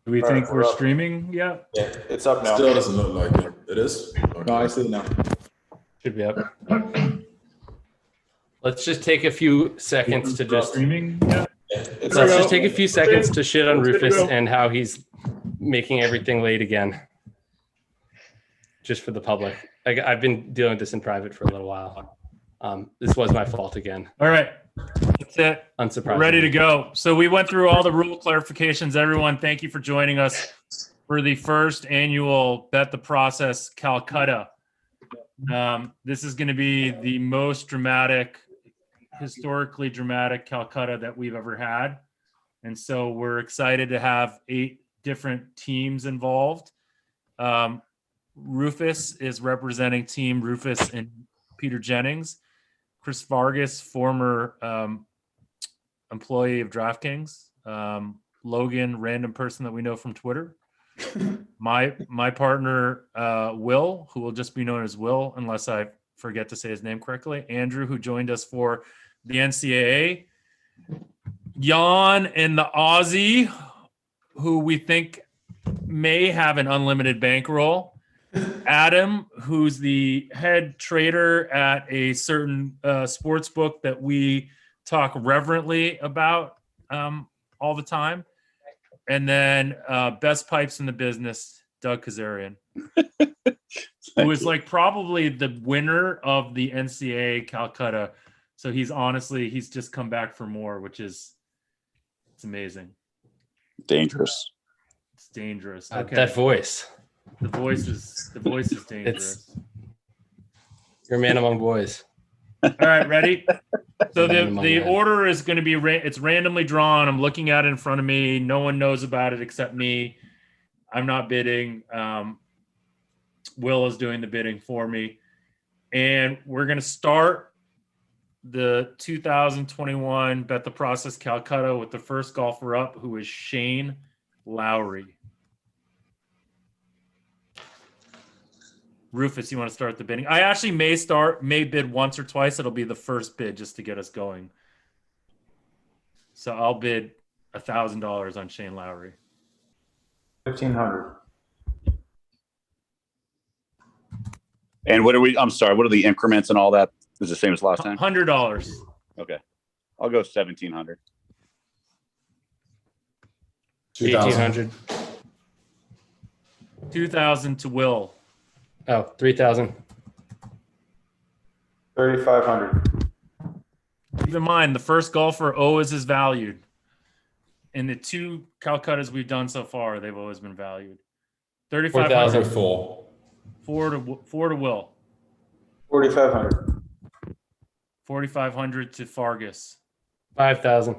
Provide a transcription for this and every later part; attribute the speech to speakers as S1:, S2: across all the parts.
S1: Do we think we're streaming yet?
S2: Yeah, it's up now.
S3: Still doesn't look like it. It is? Okay.
S4: No, I see it now.
S5: Should be up. Let's just take a few seconds to just
S1: Streaming yet?
S2: It's
S5: let's
S2: up.
S5: just take a few seconds to shit on
S1: It's good to
S5: Rufus
S1: go.
S5: and how he's making everything late again. Just for the public. I've been dealing with this in private for a little while. This was my fault again.
S1: All right. That's it.
S5: Unsurprisingly.
S1: We're ready to go. So we went through all the rule clarifications. Everyone, thank you for joining us for the first annual Bet the Process Calcutta. This is going to be the most dramatic, historically dramatic Calcutta that we've ever had. And so we're excited to have 8 different teams involved. Rufus is representing Team Rufus and Peter Jennings. Chris Vargas, former employee of DraftKings. Logan, random person that we know from Twitter. My partner, Will, who will just be known as Will, unless I forget to say his name correctly. Andrew, who joined us for the NCAA. Jon and the Aussie, who we think may have an unlimited bankroll. Adam, who's the head trader at a certain sports book that we talk reverently about all the time. And then best pipes in the business, Doug Kazarian, who is like probably the winner of the NCAA Calcutta. So he's just come back for more, which is, it's amazing.
S4: Dangerous.
S1: It's dangerous. Okay.
S5: That voice.
S1: The voice is dangerous.
S5: You're a man among boys.
S1: All right, ready? So
S5: Man among
S1: the
S5: men.
S1: order is going to be it's randomly drawn. I'm looking at it in front of me. No one knows about it except me. I'm not bidding. Will is doing the bidding for me. And we're going to start the 2021 Bet the Process Calcutta with the first golfer up, who is Shane Lowry. Rufus, you want to start the bidding? I actually may bid once or twice. It'll be the first bid just to get us going. So I'll bid $1,000 on Shane Lowry.
S2: 1,500.
S4: And what are the increments and all that? Is the same as last time?
S1: $100.
S4: Okay. I'll go 1,700.
S5: 1,800.
S1: 2,000 to Will.
S5: Oh, 3,000.
S2: 3,500.
S1: Keep in mind, the first golfer always is valued. In the 2 Calcuttas we've done so far, they've always been valued. 3,500.
S3: 4.
S1: 4 to Will.
S2: 4,500.
S1: 4,500 to Fargus.
S5: 5,000.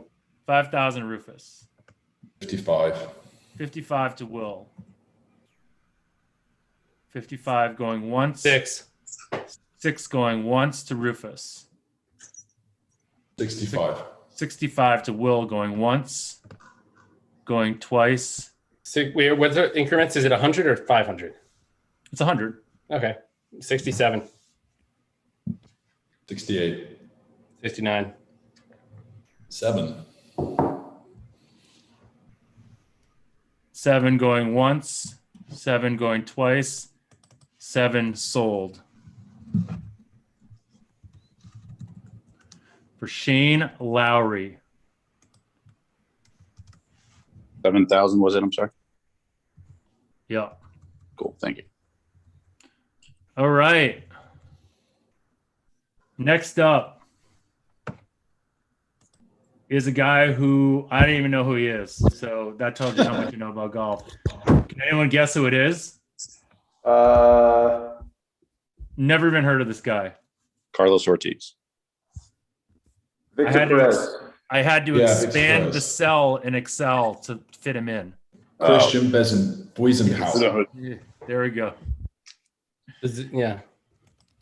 S1: 5,000 Rufus.
S3: 55.
S1: 55 to Will. 55 going once.
S5: 6.
S1: 6 going once to Rufus.
S3: 65.
S1: 65 to Will going once. Going twice.
S5: So, wait, what's the increments? Is it 100 or 500?
S1: It's 100.
S5: Okay. 67.
S3: 68.
S5: 69.
S3: 7.
S1: 7 going once. 7 going twice. 7 sold. For Shane Lowry.
S4: 7,000 was it? I'm sorry.
S1: Yeah.
S4: Cool. Thank you.
S1: All right. Next up is a guy who I don't even know who he is. So that tells you how much you know about golf. Can anyone guess who it is? Never even heard of this guy.
S4: Carlos Ortiz.
S2: Victor Perez.
S1: I had to
S3: Yeah,
S1: expand
S3: Victor
S1: the
S3: Perez.
S1: cell in Excel to fit him in.
S3: Christian Besenhauer.
S1: Yeah, there we go.
S5: Yeah.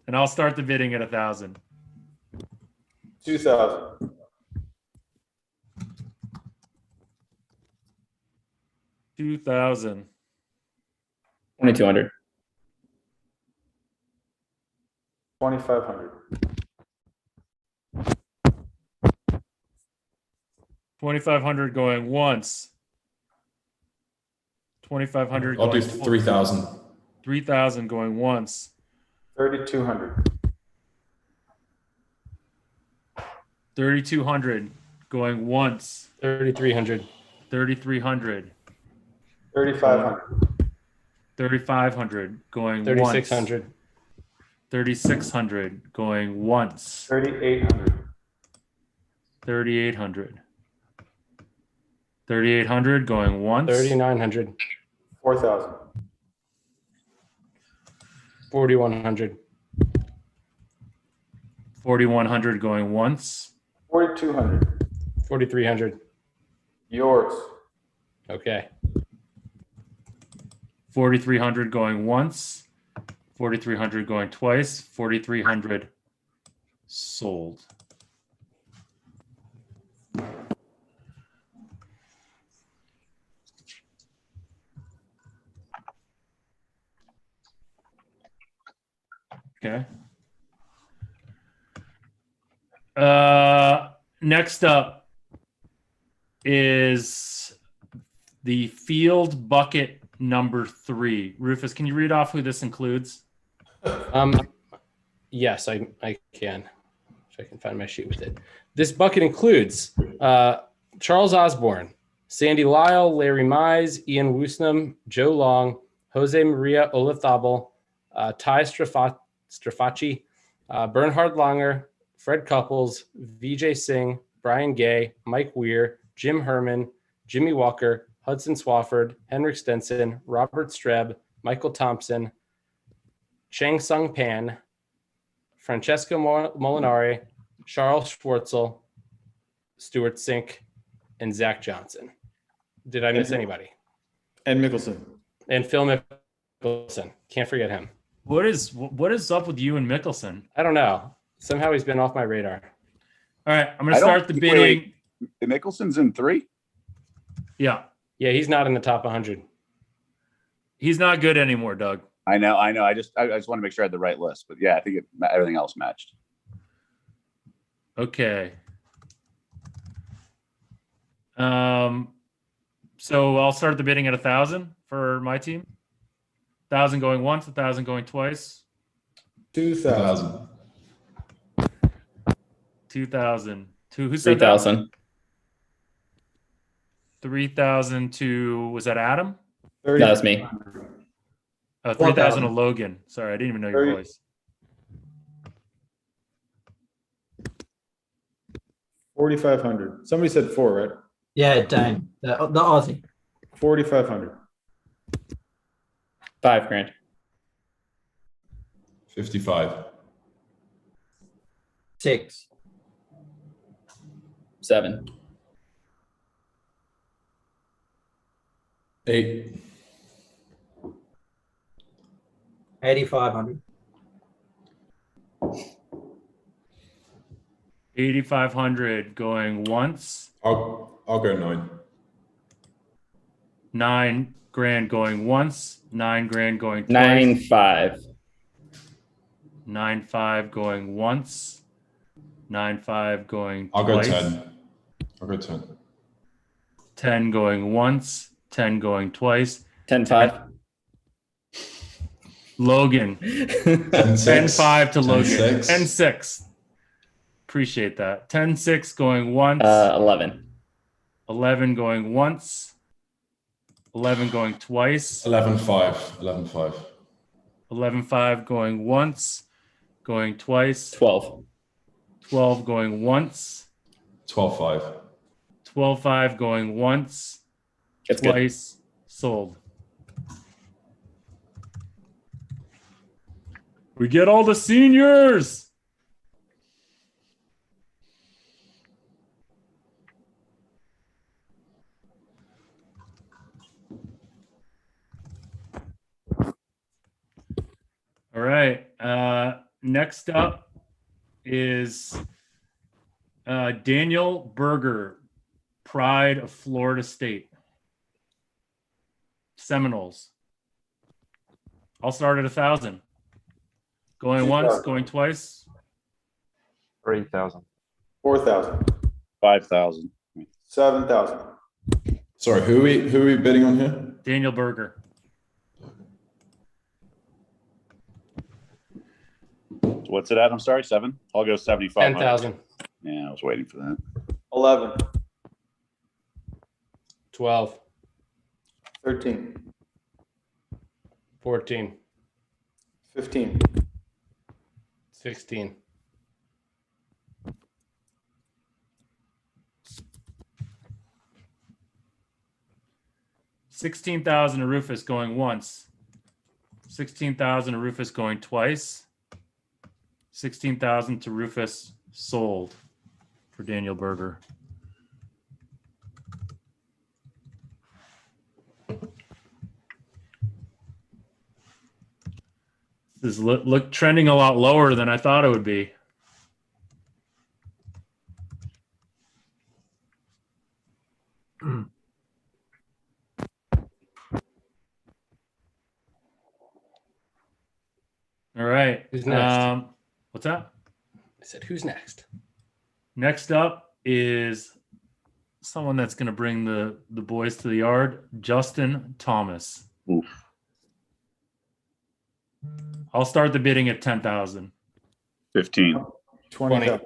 S1: And I'll start the bidding at 1,000.
S2: 2,000.
S1: 2,000.
S6: 2,200.
S2: 2,500.
S1: 2,500 going once. 2,500
S3: I'll do
S1: going
S3: 3,000.
S1: 3,000 going once.
S2: 3,200.
S1: 3,200 going once.
S5: 3,300.
S1: 3,300.
S2: 3,500.
S1: 3,500 going once.
S5: 3,600.
S1: 3,600 going once.
S2: 3,800.
S1: 3,800. 3,800 going once.
S5: 3,900.
S2: 4,000.
S5: 4,100.
S1: 4,100 going once.
S2: 4,200.
S5: 4,300.
S2: Yours.
S5: Okay.
S1: 4,300 going once. 4,300 going twice. 4,300 sold. Okay. Next up is the field bucket number 3. Rufus, can you read off who this includes?
S5: Yes, I can. If I can find my sheet with it. This bucket includes Charles Osborne, Sandy Lyle, Larry Mize, Ian Woosnam, Joe Long, Jose Maria Olazabal, Ty Strafacci, Bernhard Langer, Fred Couples, Vijay Singh, Brian Gay, Mike Weir, Jim Herman, Jimmy Walker, Hudson Swafford, Henrik Stenson, Robert Streb, Michael Thompson, Chang Sung Pan, Francesco Molinari, Charles Schwartzel, Stuart Sink, and Zach Johnson. Did I miss anybody?
S6: And Mickelson.
S5: And Phil Mickelson. Can't forget him.
S1: What is up with you and Mickelson?
S5: I don't know. Somehow he's been off my radar.
S1: All right, I'm going to start the bidding.
S4: Mickelson's in 3?
S1: Yeah.
S5: Yeah, he's not in the top 100.
S1: He's not good anymore, Doug.
S4: I know. I just want to make sure I had the right list, but yeah, I think everything else matched.
S1: Okay. So I'll start the bidding at 1,000 for my team. 1,000 going once, 1,000 going twice.
S6: 2,000.
S1: 2,000. Who said
S7: 3,000.
S1: 3,000 to, was that Adam?
S7: That was me.
S1: 3,000 to Logan. Sorry, I didn't even know your
S2: 30.
S1: voice.
S6: 4,500. Somebody said 4, right?
S8: Yeah, Dane. The Aussie.
S6: 4,500.
S7: 5 grand.
S3: 55.
S8: 6.
S7: 7.
S3: 8.
S8: 8,500.
S1: 8,500 going once.
S3: I'll go 9.
S1: 9 grand going once. 9 grand going twice.
S7: 9.5.
S1: 9,500 going once. 9,500 going
S3: I'll go
S1: twice.
S3: 10. I'll go 10.
S1: 10 going once. 10 going twice.
S7: 10.5.
S1: Logan. 10-5 to Logan. 10-6. Appreciate that. 10-6 going once.
S7: 11.
S1: 11 going once. 11 going twice.
S3: 11.5. 11.5.
S1: 11-5 going once. Going twice.
S7: 12.
S1: 12 going once.
S3: 12.5.
S1: 12-5 going once.
S7: That's good.
S1: Twice. Sold. We get all the seniors. All right. Next up is Daniel Berger, Pride of Florida State. Seminoles. I'll start at 1,000. Going once, going twice.
S2: 3,000. 4,000.
S4: 5,000.
S6: 7,000.
S3: Sorry, who are we bidding on here?
S1: Daniel Berger.
S4: What's it at? I'm sorry, 7. I'll go 75.
S5: 10,000.
S4: Yeah, I was waiting for that.
S6: 11.
S5: 12.
S6: 13.
S5: 14.
S6: 15.
S5: 16.
S1: 16,000 to Rufus going once. 16,000 to Rufus going twice. 16,000 to Rufus sold for Daniel Berger. This is look trending a lot lower than I thought it would be. All right.
S5: Who's next?
S1: What's that?
S5: I said, who's next?
S1: Next up is someone that's going to bring the boys to the yard, Justin Thomas.
S4: Oof.
S1: I'll start the bidding at 10,000.
S4: 15.
S6: 20,000.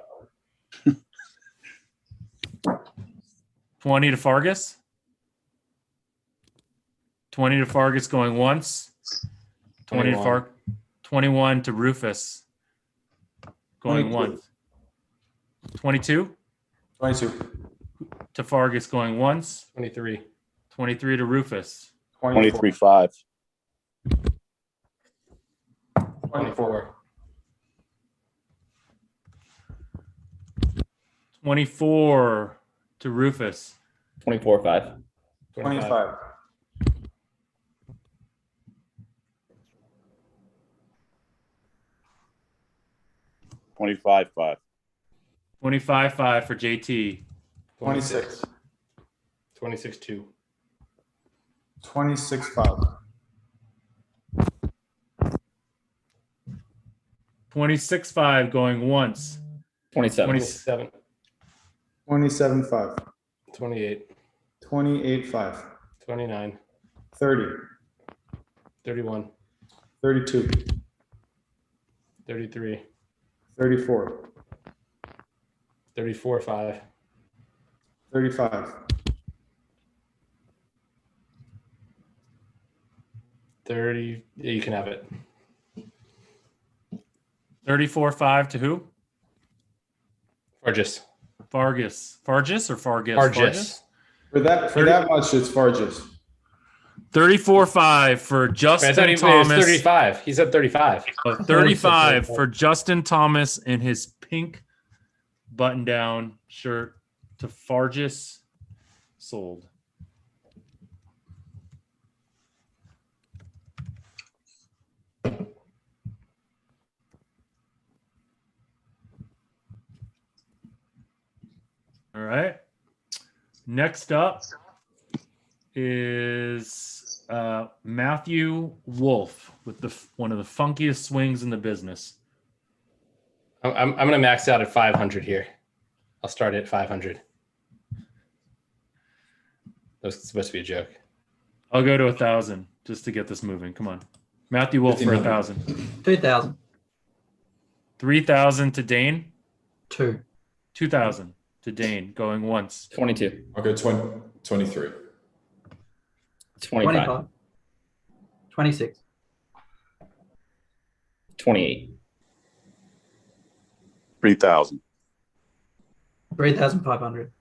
S1: 20 to Fargus. 20 to Fargus going once. 20 to
S5: 21.
S1: 21 to Rufus going
S6: 22.
S1: once. 22
S6: 22.
S1: to Fargus going once.
S5: 23.
S1: 23 to Rufus.
S4: 23, 5.
S5: 24.
S1: 24 to Rufus.
S7: 24, 5.
S6: 25.
S4: 25, 5.
S1: 25-5 for JT.
S6: 26.
S5: 26, 2.
S6: 26, 5.
S1: 26-5 going once.
S7: 27.
S5: 27.
S6: 27, 5.
S5: 28.
S6: 28, 5.
S5: 29.
S6: 30.
S5: 31.
S6: 32.
S5: 33.
S6: 34.
S5: 34, 5.
S6: 35.
S5: 30. Yeah, you can have it.
S1: 34-5 to who?
S5: Fargus.
S1: Fargus. Fargus or Fargus?
S5: Fargus.
S6: For that much, it's Fargus.
S1: 34-5 for
S5: I
S1: Justin
S5: thought he was
S1: Thomas.
S5: 35. He said 35.
S1: 35 for Justin Thomas in his pink button-down shirt to Fargus. Sold. All right. Next up is Matthew Wolf with one of the funkiest swings in the business.
S5: I'm going to max out at 500 here. I'll start at 500. That's supposed to be a joke.
S1: I'll go to 1,000 just to get this moving. Come on. Matthew Wolf for 1,000.
S8: 2,000.
S1: 3,000 to Dane.
S8: 2.
S1: 2,000 to Dane going once.
S7: 22.
S3: I'll go 23.
S7: 25.
S8: 25. 26.
S7: 28.
S4: 3,000.
S8: 3,500.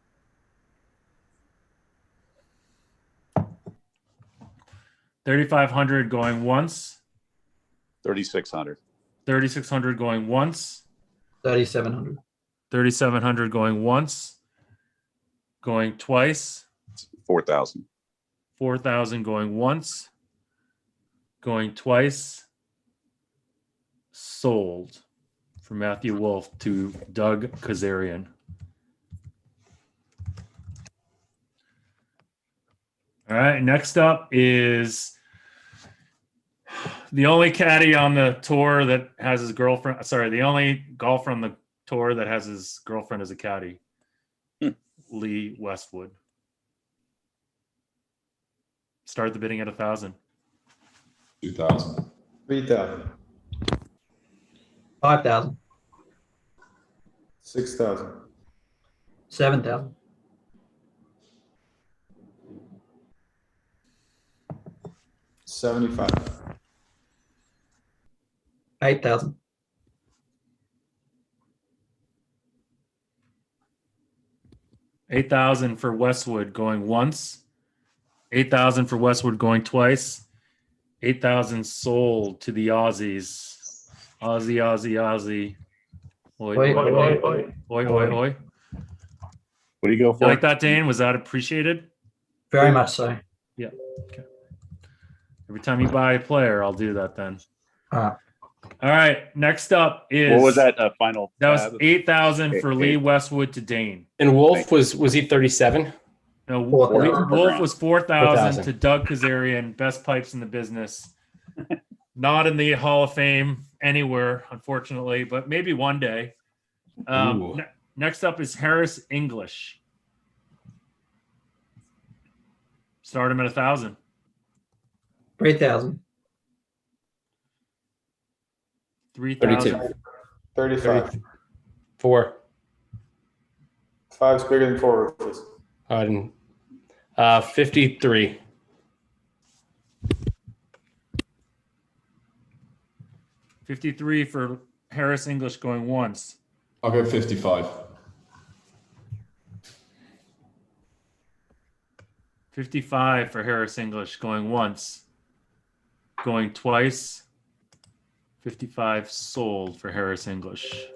S1: 3,500 going once.
S4: 3,600.
S1: 3,600 going once.
S8: 3,700.
S1: 3,700 going once. Going twice.
S4: 4,000.
S1: 4,000 going once. Going twice. Sold for Matthew Wolf to Doug Kazarian. All right, next up is the only caddy on the tour that has his girlfriend. Sorry, the only golfer on the tour that has his girlfriend as a caddy. Lee, Westwood. Start the bidding at 1,000.
S3: 2,000.
S6: 3,000.
S8: 5,000.
S6: 6,000.
S8: 7,000.
S6: 75.
S8: 8,000.
S1: 8,000 for Westwood going once. 8,000 for Westwood going twice. 8,000 sold to the Aussies. Aussie. Oi,
S8: Oi,
S1: oi,
S8: oi,
S1: oi, oi, oi, oi.
S4: What do you go
S1: You
S4: for?
S1: like that, Dane? Was that appreciated?
S8: Very much so.
S1: Yeah. Okay. Every time you buy a player, I'll do that then.
S8: Ah.
S1: All right. Next up is
S4: What was that final?
S1: That was
S4: tab?
S1: 8,000 for
S4: Eight.
S1: Lee Westwood to Dane.
S5: And Wolf was he 37?
S1: No,
S8: 4,000.
S1: Wolf was 4,000
S5: 4,000.
S1: to Doug Kazarian, best pipes in the business. Not in the Hall of Fame anywhere, unfortunately, but maybe one day.
S5: Ooh.
S1: Next up is Harris English. Start him at 1,000.
S8: 3,000.
S1: 3,000.
S2: 35.
S5: 4.
S2: 5's bigger than 4, Rufus.
S5: I didn't. 53.
S1: 53 for Harris English going once.
S3: I'll go 55.
S1: 55 for Harris English going once. Going twice. 55 sold for Harris English.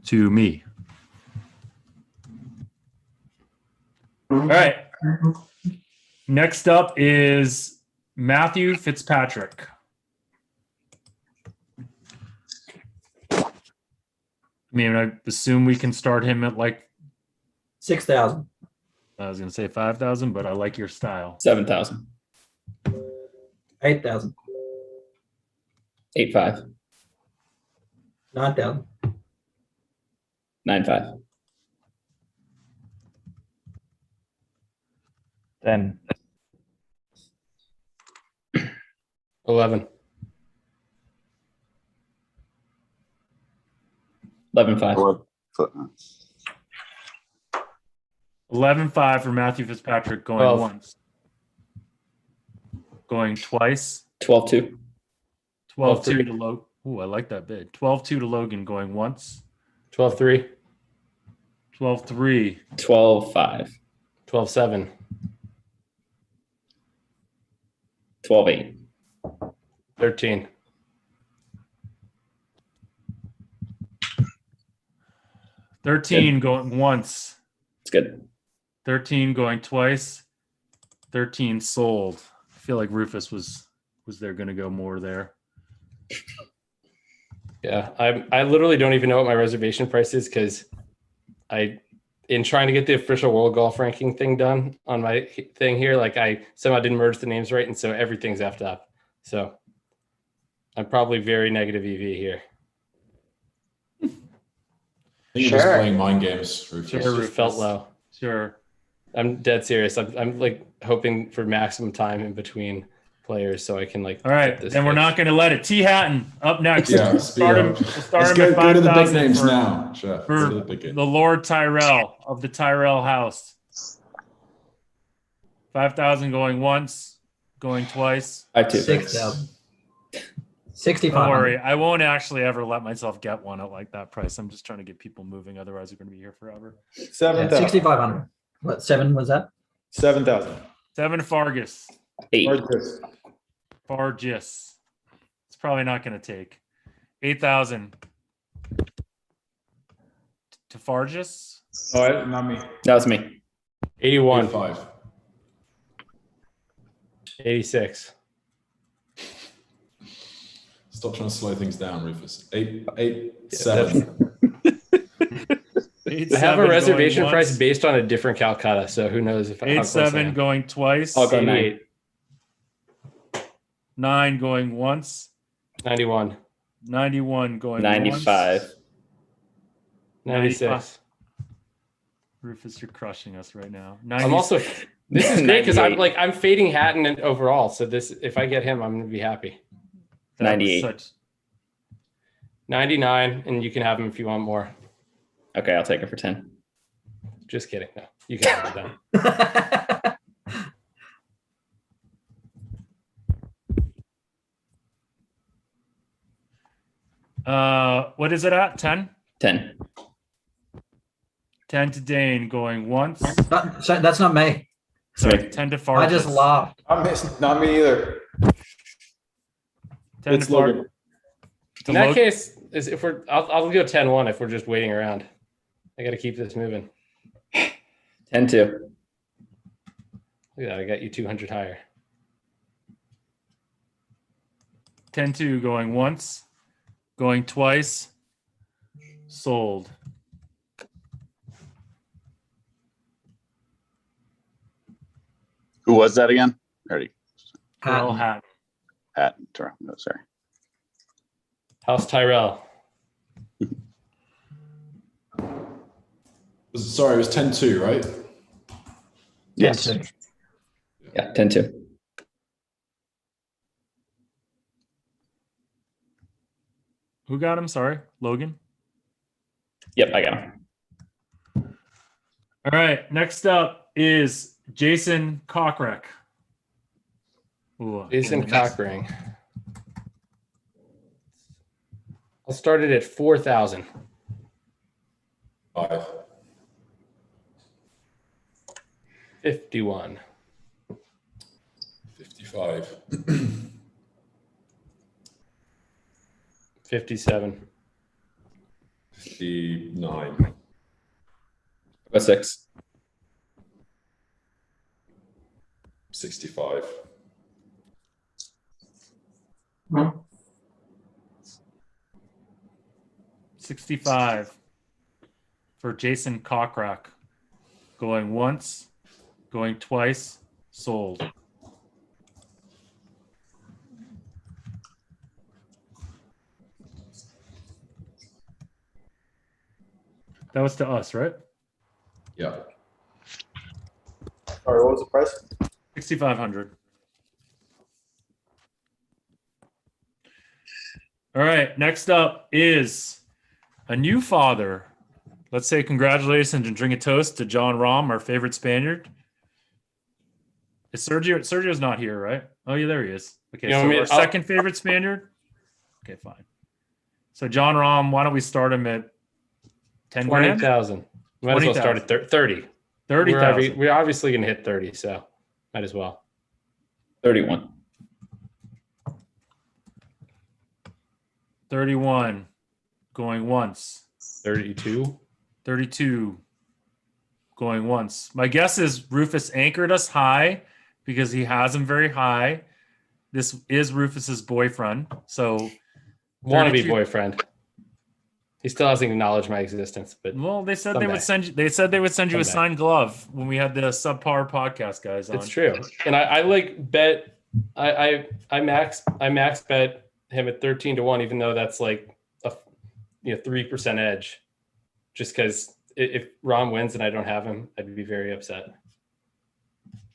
S1: To me. All right. Next up is Matthew Fitzpatrick. I mean, I assume we can start him at like,
S8: 6,000.
S1: I was going to say 5,000, but I like your style.
S7: 7,000.
S8: 8,000.
S7: 8.5.
S8: 9,000.
S7: 9.5.
S9: 10.
S5: 11.
S7: 11.5.
S1: 11.5 for Matthew Fitzpatrick going
S5: 12.
S1: once. Going twice.
S7: 12.2.
S1: 12.2 to Logan. Ooh, I like that bid. 12.2 to Logan going once.
S5: 12.3.
S1: 12.3.
S7: 12.5.
S5: 12.7.
S7: 12.8.
S5: 13.
S1: 13 going once.
S7: It's good.
S1: 13 going twice. 13 sold. I feel like Rufus was there going to go more there.
S5: Yeah, I literally don't even know what my reservation price is because in trying to get the official world golf ranking thing done on my thing here, like I somehow didn't merge the names right, and so everything's effed up. So I'm probably very negative EV here.
S3: I think you're just playing mind games, Rufus.
S1: Sure.
S5: It just felt low.
S1: Sure.
S5: I'm dead serious. I'm like hoping for maximum time in between players so I can like.
S1: All right.
S5: get this
S1: Then we're
S5: fixed.
S1: not going to let it. T. Hatton up next.
S3: Yeah,
S1: Start him,
S3: speed
S1: start
S3: Let's
S1: him
S3: go,
S1: at
S3: go to the big
S1: 5,000
S3: names
S1: for,
S3: now, Chef. Go to the big
S1: the
S3: names.
S1: Lord Tyrell of the Tyrell house. 5,000 going once, going twice.
S7: 5.2.
S8: 6,000.
S1: Don't
S8: 6,500.
S1: worry. I won't actually ever let myself get one at like that price. I'm just trying to get people moving. Otherwise, we're going to be here forever.
S6: 7,000.
S8: 6,500. What, 7 was that?
S6: 7,000.
S1: 7 Fargus.
S7: 8.
S6: Fargus.
S1: Fargis. It's probably not going to take. 8,000 to Fargis.
S6: Oh, not me.
S7: That was me.
S5: 81,
S3: 5.
S5: 86.
S3: Stop trying to slow things down, Rufus. 8,
S5: Yeah,
S3: 7.
S5: I have a
S1: 8-7
S5: reservation
S1: going
S5: price
S1: once.
S5: based on a different Calcutta, so who knows if how close I
S1: 8-7
S5: am.
S1: going twice.
S7: I'll go
S5: 88,
S1: 9 going once.
S5: 91,
S1: 91 going
S7: 95.
S1: once.
S5: 96.
S1: Rufus, you're crushing us right now.
S5: I'm also. This is great because
S7: 98.
S5: I'm fading Hatton overall. So this, if I get him, I'm gonna be happy.
S7: 98.
S5: 99, and you can have him if you want more.
S7: Okay, I'll take it for 10.
S5: Just kidding. No, you can have it done.
S1: What is it at? 10?
S7: 10.
S1: 10 to Dane going once.
S8: Sorry, that's not me.
S1: Sorry, 10 to Farkas.
S8: I just laughed.
S2: Not me either.
S1: 10
S6: It's
S1: to Farkas.
S6: Logan.
S5: In that case, is if we're, I'll go 10-1 if we're just waiting around. I got to keep this moving.
S7: 10-2.
S5: Look at that. I got you 200 higher.
S1: 10-2 going once. Going twice. Sold.
S4: Who was that again? Already
S1: Earl Hatton.
S4: Hatton. No, sorry.
S5: House Tyrell.
S3: Sorry, it was 10-2, right?
S4: Yes.
S8: 10-2.
S7: Yeah, 10-2.
S1: Who got him? Sorry. Logan.
S7: Yep, I got him.
S1: All right. Next up is Jason Cochrack. Ooh,
S5: Jason
S1: and that's-
S5: Cockring. I'll start it at 4,000.
S3: 5.
S5: 51.
S3: 55.
S5: 57.
S3: 59.
S7: About 6.
S3: 65.
S8: Hmm.
S1: 65 for Jason Cochrack. Going once, going twice, sold. That was to us, right?
S3: Yeah.
S2: Sorry, what was the price?
S1: 6,500. All right. Next up is a new father. Let's say congratulations and drink a toast to Jon Rahm, our favorite Spaniard. Is Sergio? Sergio's not here, right? Oh, yeah, there he is. Okay,
S5: You know
S1: so
S5: what I mean?
S1: our second favorite Spaniard. Okay, fine. So Jon Rahm, why don't we start him at 10 grand?
S5: 20,000. Might as well start at 30.
S1: 30,000.
S5: We're obviously going to hit 30, so might as well.
S7: 31.
S1: 31 going once.
S5: 32.
S1: 32 going once. My guess is Rufus anchored us high because he has him very high. This is Rufus's boyfriend. So
S5: Wannabe
S1: 32
S5: boyfriend. He still hasn't acknowledged my existence, but
S1: well, they said they
S5: Someday.
S1: would send you. They said they would send you a
S5: Someday.
S1: signed glove when we had the subpar podcast guys on.
S5: it's true. And I like bet I max bet him at 13-1, even though that's like a 3% edge. Just because if Rahm wins and I don't have him, I'd be very upset.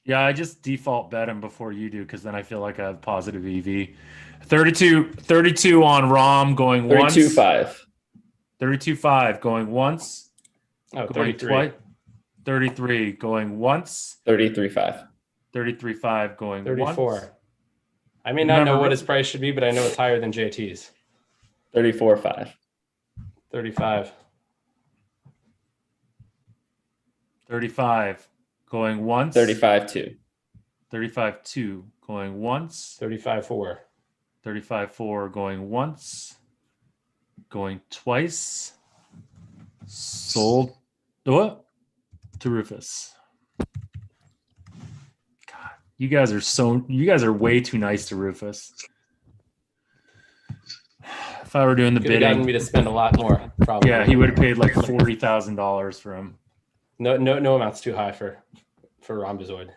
S1: Yeah, I just default bet him before you do because then I feel like I have positive EV. 32 on Rahm going once.
S7: 32-5.
S1: 32.5 going once.
S5: Oh,
S1: Going
S5: 33.
S1: twice. 33 going once.
S7: 33-5.
S1: 33.5 going
S5: 34.
S1: once.
S5: I may not
S1: Remember-
S5: know what his price should be, but I know it's higher than JT's.
S7: 34-5.
S5: 35.
S1: 35 going once.
S7: 35-2.
S1: 35.2 going once.
S5: 35-4.
S1: 35.4 going once. Going twice. Sold. What? To Rufus. God, you guys are way too nice to Rufus. If I were doing the
S5: Could have gotten
S1: bidding,
S5: me to spend a lot more, probably.
S1: yeah, he would have paid like $40,000 for him.
S5: No amount's too high for Rhombozoid.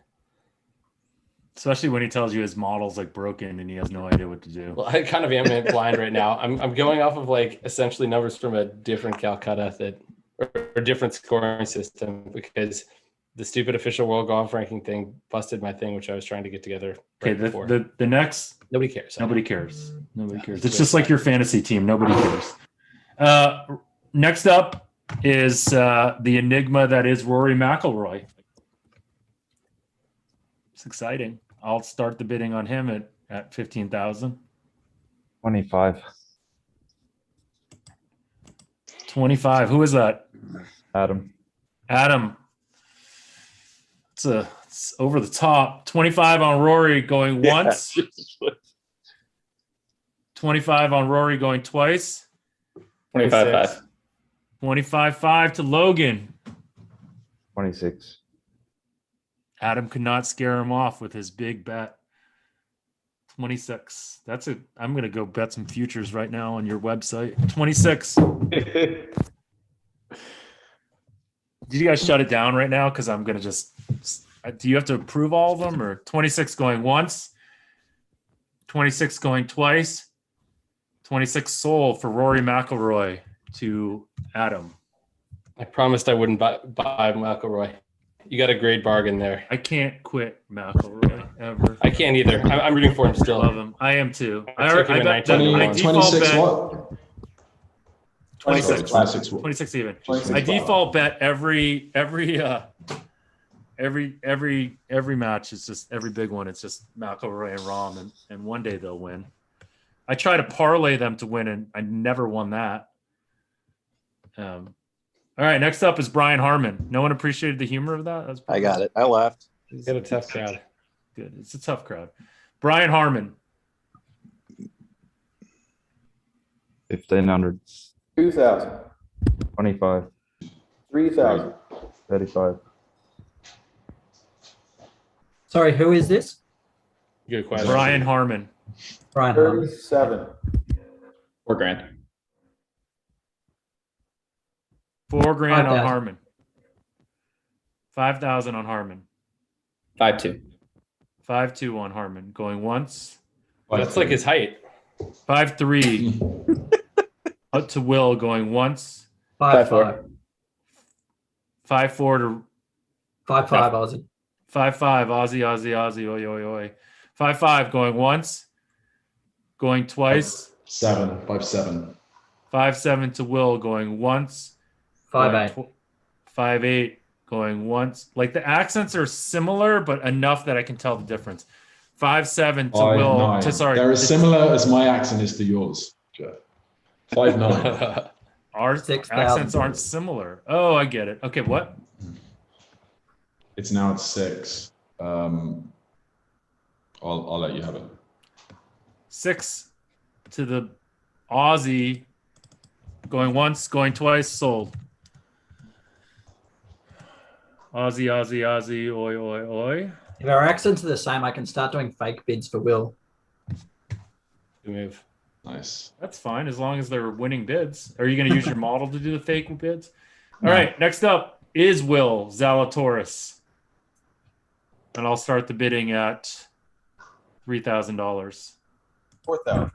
S1: Especially when he tells you his model's like broken and he has no idea what to do.
S5: Well, I kind of am blind right now. I'm going off of like essentially numbers from a different Calcutta or different scoring system because the stupid official world golf ranking thing busted my thing, which I was trying to get together.
S1: Okay,
S5: before.
S1: the next
S5: Nobody cares.
S1: nobody cares. Nobody cares. It's just like your fantasy team. Nobody cares. Next up is the enigma that is Rory McIlroy. It's exciting. I'll start the bidding on him at 15,000.
S9: 25.
S1: 25. Who is that?
S9: Adam.
S1: Adam. It's over the top. 25 on Rory going once. 25 on Rory going twice.
S7: 25-5.
S1: 25-5 to Logan.
S9: 26.
S1: Adam could not scare him off with his big bet. 26. I'm going to go bet some futures right now on your website. 26. Did you guys shut it down right now? Because I'm going to do you have to approve all of them? Or 26 going once? 26 going twice? 26 sold for Rory McIlroy to Adam.
S5: I promised I wouldn't buy McIlroy. You got a great bargain there.
S1: I can't quit McIlroy ever.
S5: I can't either. I'm rooting for him still.
S1: Love him. I am too.
S5: I took him in
S1: bet
S5: 19.
S1: I default
S3: 26
S1: bet
S3: what?
S1: 26.
S3: 26 what?
S1: 26 even.
S3: 26
S1: I default bet every match is just every big one. It's just McIlroy and Rahm, and one day they'll win. I try to parlay them to win, and I never won that. All right, next up is Brian Harmon. No one appreciated the humor of that.
S4: I got it. I laughed.
S5: He's got a tough crowd.
S1: Good. It's a tough crowd. Brian Harmon.
S9: 1500.
S2: 2,000.
S9: 25.
S2: 3,000.
S9: 35.
S8: Sorry, who is this?
S5: Good question.
S1: Brian Harmon.
S8: Brian Harmon.
S2: 37.
S7: $4,000.
S1: $4,000 on
S8: 5,000.
S1: Harmon. 5,000 on Harmon.
S7: 5-2.
S1: 5-2 on Harmon. Going once.
S5: That's like his height.
S1: 5-3 up to Will going once.
S8: 5-5.
S1: 5-4 to
S8: 5-5 Aussie.
S1: 5-5 Aussie, oi, oi, oi. 5-5 going once. Going twice.
S3: 5-7.
S1: 5-7 to Will going once.
S8: 5-8.
S1: 5-8 going once. Like the accents are similar, but enough that I can tell the difference. 5-7 to Will.
S3: 5-9. They're as similar as my accent is to yours, Jeff. 5-9.
S1: Our
S8: 6,000.
S1: accents aren't similar. Oh, I get it. Okay, what?
S3: It's now at 6. I'll let you have it.
S1: 6 to the Aussie. Going once, going twice, sold. Aussie, oi, oi, oi.
S8: If our accents are the same, I can start doing fake bids for Will.
S5: Good move.
S3: Nice.
S1: That's fine as long as they're winning bids. Are you going to use your model to do the fake bids? All right, next up is Will Zalatoris. And I'll start the bidding at $3,000.
S2: 4,000.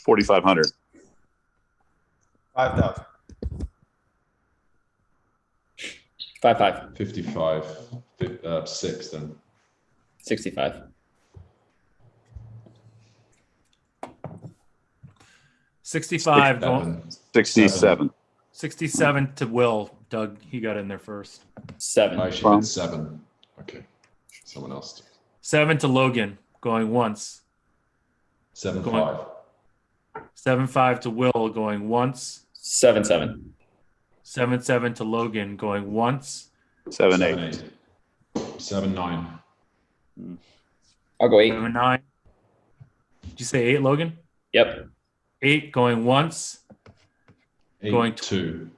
S4: 4,500.
S2: 5,000.
S7: 5-5.
S3: 55. 6 then.
S7: 65.
S1: 65 going,
S4: 67.
S1: 67 to Will. Doug, he got in there first.
S7: 7.
S3: I should hit 7. Okay. Someone else.
S1: 7 to Logan going once.
S3: 7-5.
S1: 7-5 to Will going once.
S7: 7-7.
S1: 7-7 to Logan going once.
S4: 7-8.
S3: 7-9.
S7: I'll go 8.
S1: 7-9. Did you say 8, Logan?
S7: Yep.
S1: 8 going once. Going
S3: 8-2.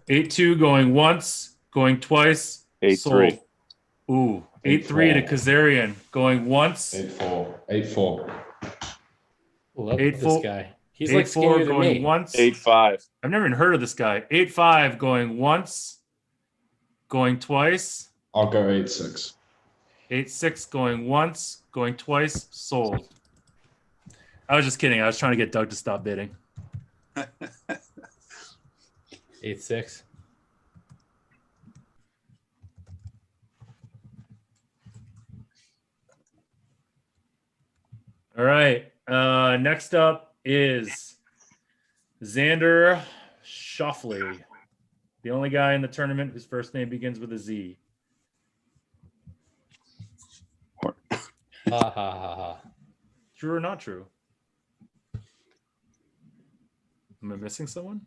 S1: 8-2 going once. Going twice.
S4: 8-3.
S1: Sold. Ooh. 8-3 to Kazarian going once.
S3: 8-4. 8-4.
S5: Love
S1: Eight
S5: this
S1: full-
S5: guy. He's like
S1: 8-4
S5: skinnier than
S1: going
S5: me.
S1: once.
S4: 8-5.
S1: I've never even heard of this guy. 8-5 going once, going twice.
S3: I'll go 8-6.
S1: 8-6 going once, going twice, sold. I was just kidding. I was trying to get Doug to stop bidding.
S5: 8-6.
S1: All right. Next up is Xander Schauffele, the only guy in the tournament whose first name begins with a Z.
S5: Ha ha ha ha.
S1: True or not true? Am I missing someone?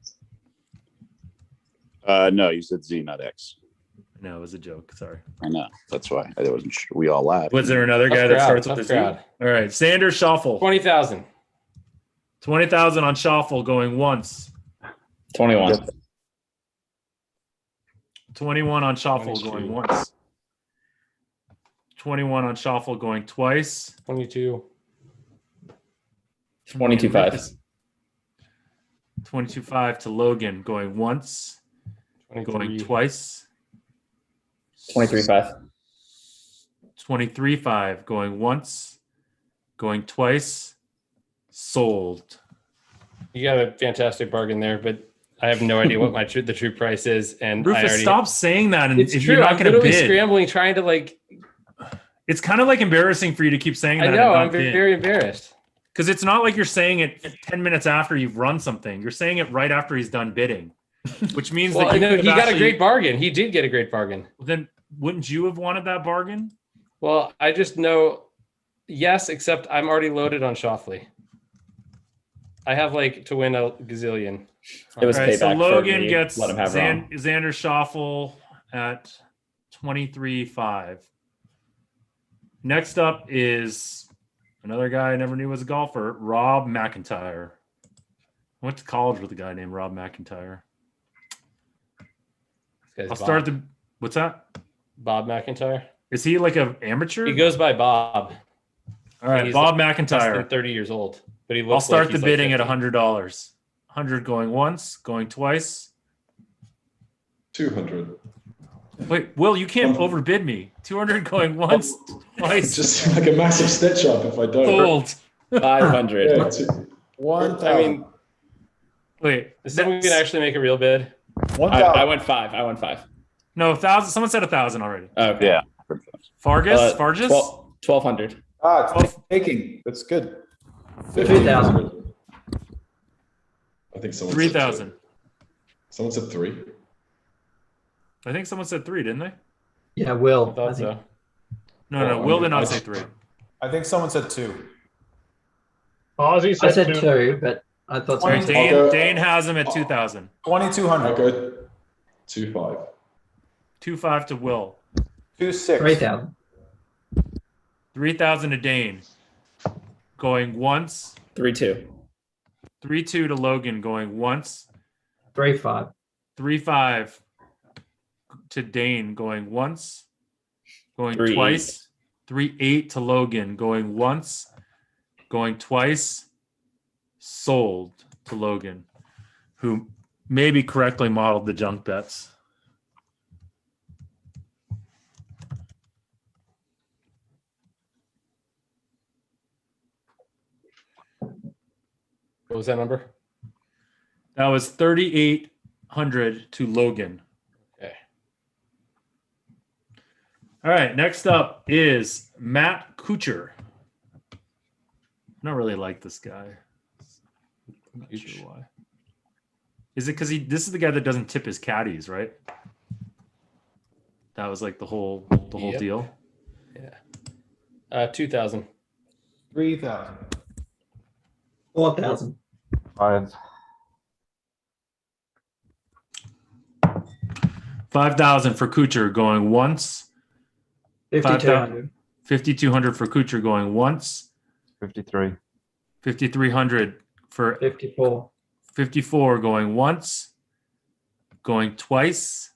S4: No, you said Z, not X.
S1: No, it was a joke. Sorry.
S4: I know. That's why I wasn't sure. We all laughed.
S1: Was there another guy
S5: Tough
S1: that
S5: crowd,
S1: starts with
S5: tough
S1: a Z?
S5: crowd.
S1: All right. Xander Schauffele.
S5: 20,000.
S1: 20,000 on Schauffele going once.
S7: 21.
S1: 21 on Schauffele
S5: 22.
S1: going once. 21 on Schauffele going twice.
S5: 22.
S7: 22.5.
S1: 22.5 to Logan going once,
S5: 23.
S1: going twice.
S7: 23.5.
S1: 23.5 going once, going twice. Sold.
S5: You got a fantastic bargain there, but I have no idea what the true price is. And I
S1: Rufus,
S5: already,
S1: stop saying that. And
S5: it's
S1: if
S5: true.
S1: you're not
S5: I'm
S1: going to
S5: literally
S1: bid,
S5: scrambling, trying to like.
S1: it's kind of like embarrassing for you to keep saying that.
S5: I know. I'm very embarrassed.
S1: Because it's not like you're saying it 10 minutes after you've run something. You're saying it right after he's done bidding, which means
S5: Well,
S1: that
S5: I know
S1: could
S5: he
S1: have
S5: got a
S1: actually-
S5: great bargain. He did get a great bargain.
S1: Then wouldn't you have wanted that bargain?
S5: Well, I just know, yes, except I'm already loaded on Schauffele. I have like to win a gazillion.
S7: It was
S1: All right,
S7: payback
S1: so
S7: for
S1: Logan
S7: me.
S1: gets
S7: Let him have Rahm.
S1: Xander Schauffele at 23.5. Next up is another guy I never knew was a golfer, Rob McIntyre. I went to college with a guy named Rob McIntyre.
S5: This guy's
S1: I'll start the. What's that?
S5: Bob McIntyre.
S1: Is he like an amateur?
S5: He goes by Bob.
S1: All right,
S5: he's
S1: Bob
S5: Less than
S1: McIntyre.
S5: 30 years old, but he looks.
S1: I'll start
S5: like
S1: the
S5: he's
S1: bidding
S5: like
S1: at
S5: 50.
S1: $100. 100 going once, going twice.
S3: 200.
S1: Wait, Will, you can't overbid me. 200 going once, twice.
S3: Just like a massive stitch up if I don't.
S1: Sold.
S7: 500.
S3: Yeah, 1,000.
S5: I mean,
S1: Wait,
S5: is someone gonna actually make a real bid?
S2: 1,000.
S7: I went 5. I went 5.
S1: no, 1,000. Someone said 1,000 already.
S7: Okay.
S4: Yeah.
S1: Fargus? Fargus?
S7: 1,200.
S2: It's taking. That's good.
S8: 2,000.
S3: I think someone
S1: 3,000.
S3: said 2. Someone said 3.
S1: I think someone said 3, didn't they?
S8: Yeah,
S5: I
S8: Will.
S5: thought
S8: I think.
S5: so.
S1: No,
S3: Oh,
S1: Will
S3: I
S1: did not
S3: I-
S1: say 3.
S6: I think someone said 2.
S10: Ozzy
S8: I
S10: said
S8: said 2, but I thought
S1: All right,
S8: someone
S1: Dane,
S3: I'll go-
S1: Dane has him at 2,000.
S6: 2,200.
S3: I'll go 2.5.
S1: 2.5 to Will.
S2: 2,600.
S8: 3,000.
S1: 3,000 to Dane. Going once.
S7: 3-2.
S1: 3.2 to Logan going once.
S8: 3,500.
S1: 3.5 to Dane going once. Going
S7: 3.8.
S1: twice. 3.8 to Logan going once. Going twice. Sold to Logan, who maybe correctly modeled the junk bets.
S5: What was that number?
S1: That was 3,800 to Logan.
S5: Okay.
S1: All right. Next up is Matt Kuchar. I don't really like this guy. I'm not sure why. Is it because this is the guy that doesn't tip his caddies, right? That was like the whole
S5: Yep.
S1: deal.
S5: Yeah. 2,000.
S6: 3,000.
S8: 4,000.
S9: 5.
S1: 5,000 for Kuchar going once.
S8: 5,200.
S1: 5,200 for Kuchar going once.
S9: 53.
S1: 5,300 for
S8: 54.
S1: 54 going once. Going twice.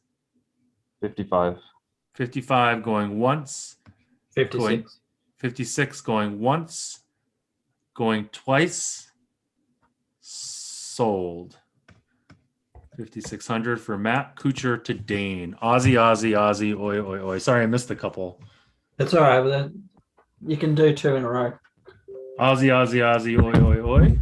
S9: 55.
S1: 55 going once.
S8: 56.
S1: 56 going once. going twice. Sold. 5,600 for Matt Kuchar to Dane. Aussie, oi, oi, oi. Sorry, I missed a couple.
S8: That's all right. But then you can do 2 in a row.
S1: Aussie, oi, oi, oi.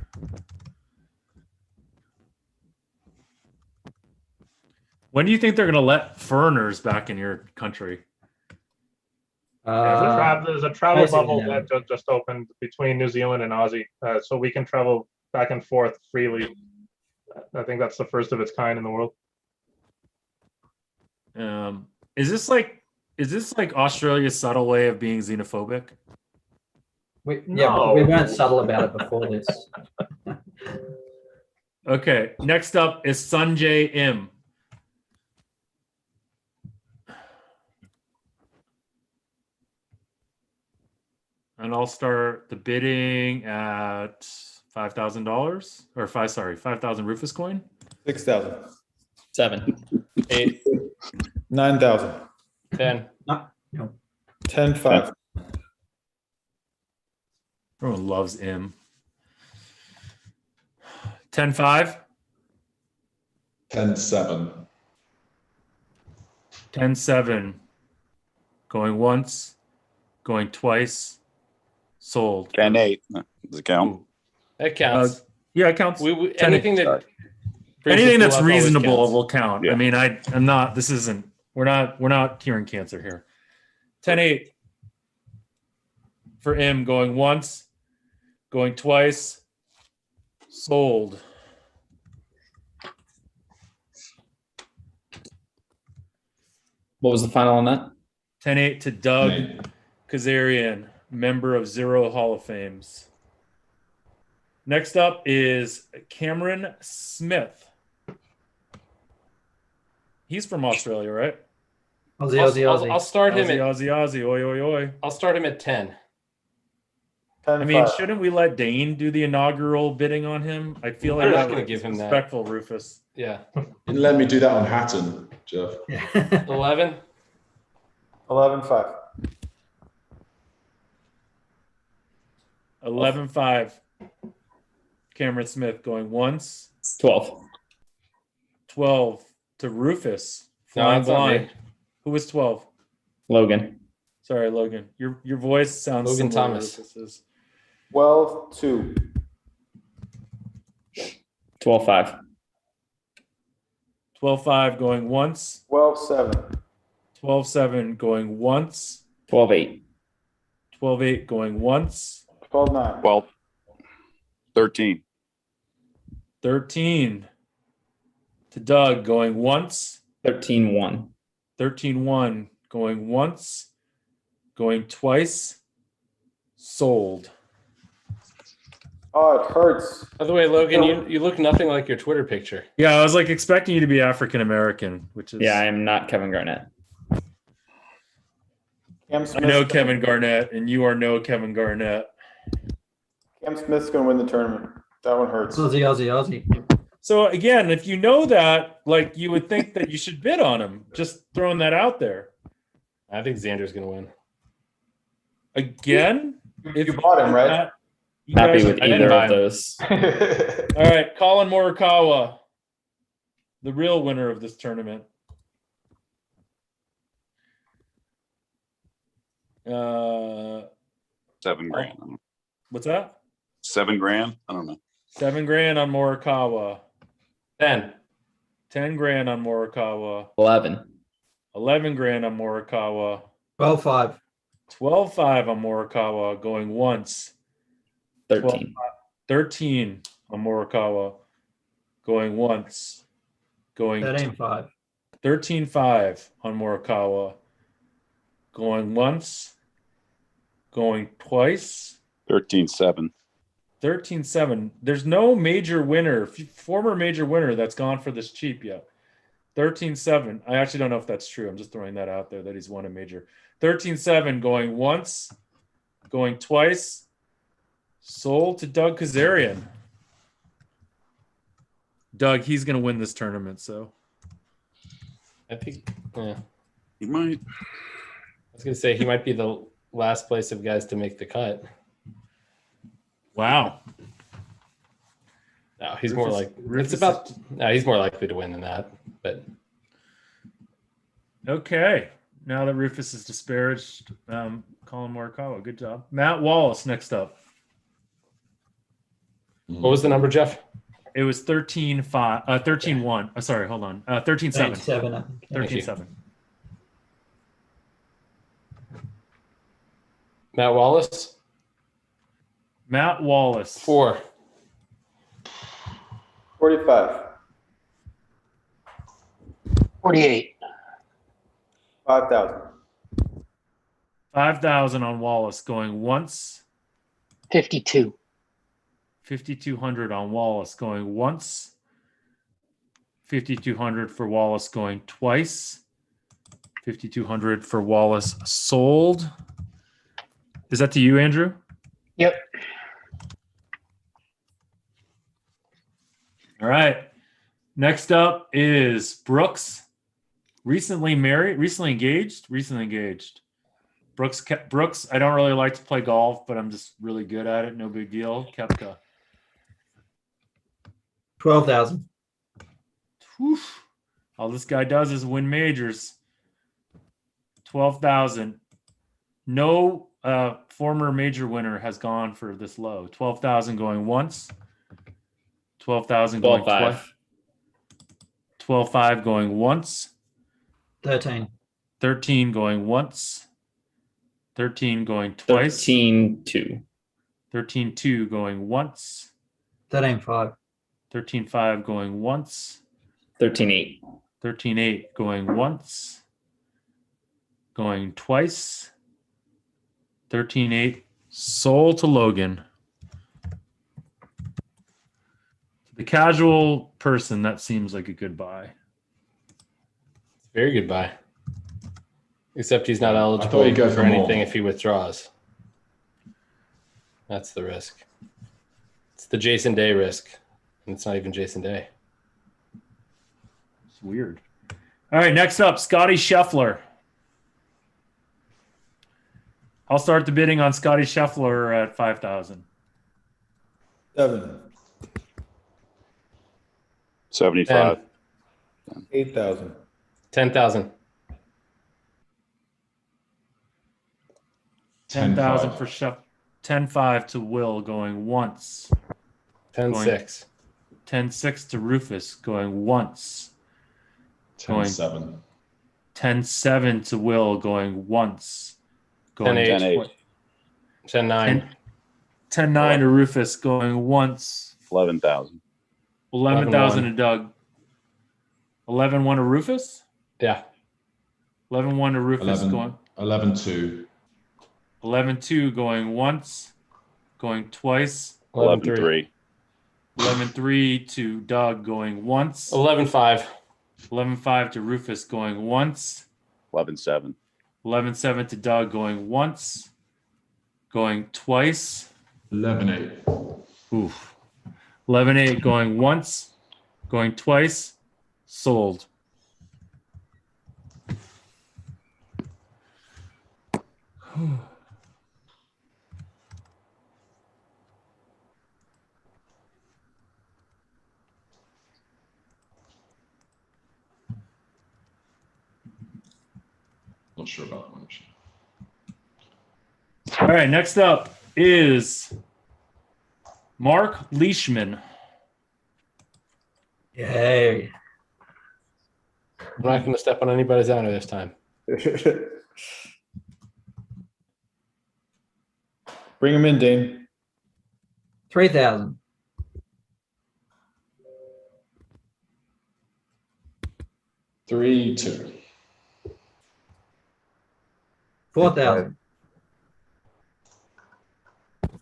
S1: When do you think they're going to let foreigners back in your country?
S10: There's a travel
S8: basically
S10: bubble
S8: never.
S10: that just opened between New Zealand and Aussie, so we can travel back and forth freely. I think that's the first of its kind in the world.
S1: Is this like Australia's subtle way of being xenophobic?
S8: We
S10: No.
S8: weren't subtle about it before this.
S1: Okay, next up is Sanjay M. And I'll start the bidding at $5,000 or 5,000 Rufus coin.
S2: 6,000.
S7: 7.
S5: 8,
S2: 9,000.
S5: 10.
S2: 10,500.
S1: Everyone loves M. 10-5,
S3: 10-7.
S1: 10-7. Going once, going twice, sold.
S4: 10-8. Does it count?
S5: That counts.
S1: Yeah, it counts.
S5: Anything that brings
S1: Anything
S5: the
S1: that's
S5: pool up always
S1: reasonable
S5: counts.
S1: will count.
S4: Yeah.
S1: I mean, I'm not. This isn't. We're not curing cancer here. 10-8 for M. Going once, going twice, sold.
S7: What was the final on that?
S1: 10-8 to Doug
S3: 10-8.
S1: Kazarian, member of Zero Hall of Fames. Next up is Cameron Smith. He's from Australia, right?
S8: Aussie.
S5: I'll start him
S1: Aussie, oi, oi, oi.
S5: I'll start him at 10.
S1: I mean, shouldn't we let Dane do the inaugural bidding on him? I feel like
S5: I'm not
S1: that
S5: gonna
S1: was
S5: give him that.
S1: respectful, Rufus.
S5: Yeah.
S3: Didn't let me do that on Hatton, Jeff.
S5: 11.
S2: 11,500.
S1: 11-5. Cameron Smith going once.
S7: 12.
S1: 12 to Rufus.
S5: No,
S1: Flying
S5: that's not
S1: blind.
S5: me.
S1: Who was 12?
S7: Logan.
S1: Sorry, Logan. Your voice sounds
S5: Logan
S1: similar to
S5: Thomas.
S1: Rufus's.
S2: 12,200.
S7: 12.5.
S1: 12-5 going once.
S2: 12,700.
S1: 12-7 going once.
S7: 12.8.
S1: 12-8 going once.
S2: 12,900.
S4: 12. 13.
S1: 13 to Doug going once.
S7: 13.1.
S1: 13-1 going once. Going twice. Sold.
S2: Oh, it hurts.
S5: By the way, Logan, you look nothing like your Twitter picture.
S1: Yeah, I was like expecting you to be African American, which is
S7: Yeah, I am not Kevin Garnett.
S2: Cam
S1: I
S2: Smith's
S1: know
S2: gonna-
S1: Kevin Garnett, and you are no Kevin Garnett.
S2: Cam Smith's going to win the tournament. That one hurts.
S8: Aussie.
S1: So again, if you know that, like you would think that you should bid on him. Just throwing that out there.
S5: I think Xander's going to win.
S1: Again,
S2: You bought him, right?
S1: you
S7: Happy
S1: guys
S7: with
S1: are
S7: either
S1: betting.
S7: of those.
S1: All right, Colin Morikawa, the real winner of this tournament.
S4: $7 grand.
S1: What's that?
S4: $7 grand? I don't know.
S1: $7,000 on Morikawa.
S5: 10.
S1: 10 grand on Morikawa.
S7: 11.
S1: 11 grand on Morikawa.
S8: 12,500.
S1: 12.5 on Morikawa going once.
S7: 13.
S1: 13 on Morikawa going once. Going
S8: 13,500.
S1: 13.5 on Morikawa going once. Going twice.
S4: 13-7.
S1: 13.7. There's no major winner, former major winner that's gone for this cheap yet. 13.7. I actually don't know if that's true. I'm just throwing that out there that he's won a major. 13.7 going once, going twice. Sold to Doug Kazarian. Doug, he's going to win this tournament, so.
S5: I think, yeah.
S4: He might.
S5: I was going to say he might be the last place of guys to make the cut.
S1: Wow.
S5: No, he's more
S1: Rufus-
S5: like
S1: Rufus
S5: it's about. No, he's more likely to win than that. But
S1: Okay. Now that Rufus is disparaged, Colin Morikawa. Good job. Matt Wallace next up.
S5: what was the number, Jeff?
S1: It was 13-5, 13-1. Sorry, hold on. 13-7.
S8: 7, I think.
S1: 13-7.
S5: Matt Wallace.
S1: Matt Wallace.
S5: 4.
S2: 45.
S11: 48.
S2: 5,000.
S1: 5,000 on Wallace going once.
S11: 52.
S1: 5,200 on Wallace going once. 5,200 for Wallace going twice. 5,200 for Wallace sold. Is that to you, Andrew?
S11: Yep.
S1: All right. Next up is Brooks. Recently engaged. Brooks, I don't really like to play golf, but I'm just really good at it. No big deal. Koepka.
S8: 12,000.
S1: Oof. All this guy does is win majors. 12,000. No former major winner has gone for this low. 12,000 going once. 12,000 going
S7: 12.5.
S1: twice. 12.5 going once.
S8: 13.
S1: 13 going once. 13 going twice.
S7: 13.2.
S1: 13.2 going once.
S8: 13.5.
S1: 13.5 going once.
S7: 13.8.
S1: 13.8 going once. Going twice. 13.8 sold to Logan. The casual person, that seems like a good buy.
S5: Very good buy. Except he's not
S3: I
S5: eligible
S3: thought you'd go
S5: for
S3: for more.
S5: anything if he withdraws. That's the risk. It's the Jason Day risk. And it's not even Jason Day.
S1: It's weird. All right, next up, Scottie Scheffler. I'll start the bidding on Scottie Scheffler at 5,000.
S6: 7.
S4: 75.
S6: 8,000.
S5: 10,000.
S1: 10,000
S3: 10.5.
S1: for Scheffler. 10.5 to Will going once.
S5: 10-6.
S1: 10.6 to Rufus going once.
S3: 10.7.
S1: 10.7 to Will going once. Going
S5: 10.8.
S1: twi-
S5: 10-9.
S1: 10.9 to Rufus going once.
S4: 11,000.
S1: 11,000 to Doug. 11.1 to Rufus?
S5: Yeah.
S1: 11.1 to Rufus
S3: 11.
S1: going.
S3: 11.2.
S1: 11.2 going once. Going twice.
S5: 11-3.
S1: 11.3 to Doug going once.
S5: 11-5.
S1: 11.5 to Rufus going once.
S4: 11.7.
S1: 11.7 to Doug going once. Going twice.
S3: 11.8.
S1: Oof. 11.8 going once. Going twice. Sold.
S3: Not sure about that one, actually.
S1: All right, next up is Mark Leishman.
S8: Yay.
S5: I'm not going to step on anybody's honor this time.
S6: Bring him in, Dane.
S8: 3,000.
S3: 3.2.
S8: 4,000.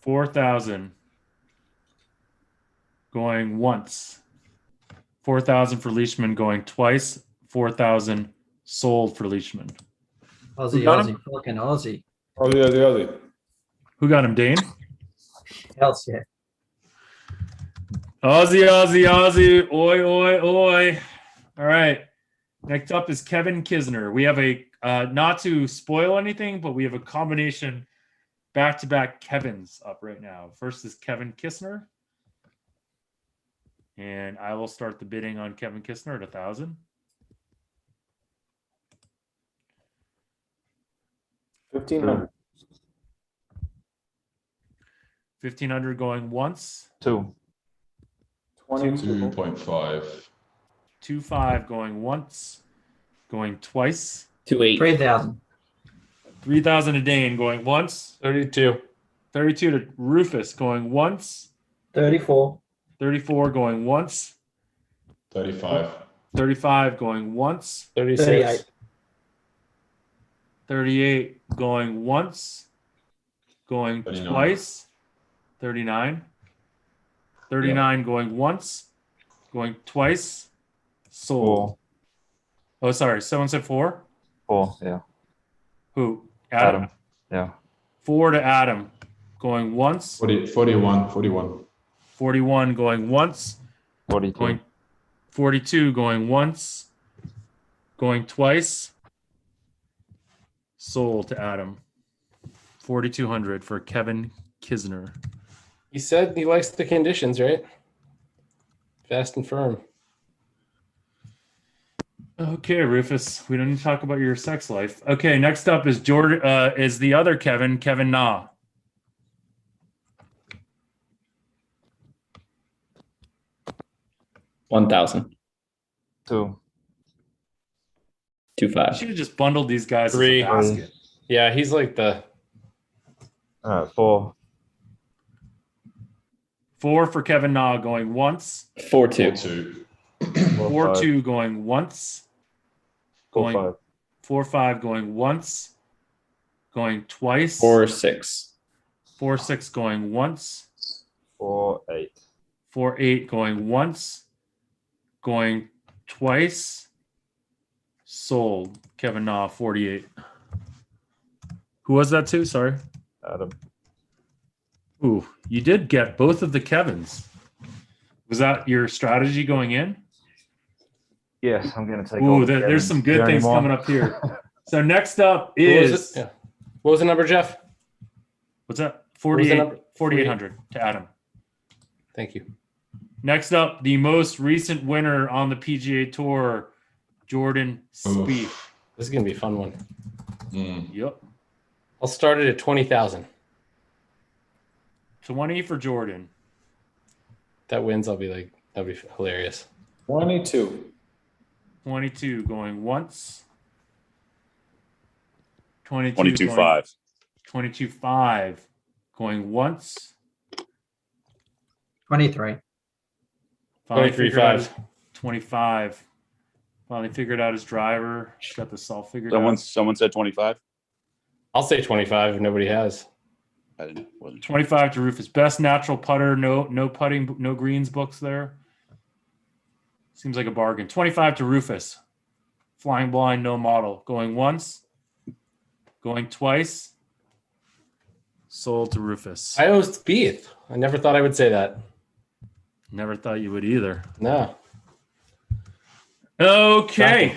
S1: 4,000 going once. 4,000 for Leishman going twice. 4,000 sold for Leishman.
S8: Aussie,
S1: got
S8: Aussie, fucking Aussie.
S6: Aussie.
S1: Who got him, Dane?
S8: Else, yeah.
S1: Aussie. Oi, oi, oi. All right. Next up is Kevin Kisner. We have a, not to spoil anything, but we have a combination back-to-back Kevins up right now. First is Kevin Kistner. And I will start the bidding on Kevin Kistner at 1,000.
S2: 1,500.
S1: 1,500 going once.
S9: 2.
S2: 22.
S3: 2.5.
S1: 2.5 going once. Going twice.
S7: 2.8.
S8: 3,000.
S1: 3,000 to Dane going once.
S5: 32.
S1: 32 to Rufus going once.
S8: 34.
S1: 34 going once.
S3: 35.
S1: 35 going once.
S5: 36.
S8: 38.
S1: 38 going once. Going
S3: 39.
S1: twice. 39. 39 going once. Going twice. Sold.
S9: 4.
S1: Oh, sorry. Someone said 4?
S9: 4, yeah.
S1: Who? Adam.
S9: Adam. Yeah.
S1: 4 to Adam. Going once.
S3: 41. 41.
S1: 41 going once.
S9: 42.
S1: Going 42 going once. Going twice. Sold to Adam. 4,200 for Kevin Kisner.
S5: He said he likes the conditions, right? Fast and firm.
S1: Okay, Rufus. We don't need to talk about your sex life. Okay, next up is Jordan. Is the other Kevin Na.
S7: 1,000.
S9: 2.
S7: 2.5.
S1: Should have just bundled these guys
S5: 3.
S1: as a basket.
S5: Yeah, he's like the
S9: 4.
S1: 4 for Kevin Na going once.
S7: 4.2.
S3: 2.
S1: 4-2 going once.
S9: 4,
S1: Going 4-5 going once. Going twice.
S7: 4.6.
S1: 4-6 going once.
S9: 4, 8.
S1: 4-8 going once. Going twice. Sold. Kevin Na, 48. Who was that to? Sorry.
S9: Adam.
S1: Ooh, you did get both of the Kevins. Was that your strategy going in?
S9: Yes, I'm going to take.
S1: Ooh,
S9: all the
S1: there's
S9: Kevins.
S1: some good
S9: Is there any
S1: things
S9: more?
S1: coming up here. So next up
S5: What was
S1: is
S5: it? Yeah. What was the number, Jeff?
S1: what's that?
S5: What was the
S1: 48,
S5: number?
S1: 4,800 to Adam.
S5: Thank you.
S1: Next up, the most recent winner on the PGA Tour, Jordan Spieth.
S5: This is gonna be a fun one.
S1: Yep.
S5: I'll start it at 20,000.
S1: 20 for Jordan.
S5: That wins. I'll be like, that'd be hilarious.
S6: 22.
S1: 22 going once. 22
S4: 22.5.
S1: going 22.5 going once.
S8: 23.
S1: Finally figured out
S5: 23.5.
S1: his- 25. Finally figured out his driver. Got the self figured
S4: Someone said 25.
S5: I'll say 25 if nobody has.
S4: I didn't. Wasn't.
S1: 25 to Rufus. Best natural putter. No putting. No greens books there. Seems like a bargain. 25 to Rufus. Flying blind. No model. Going once. Going twice. Sold to Rufus.
S5: I owe Spieth. I never thought I would say that.
S1: Never thought you would either.
S5: No.
S1: Okay.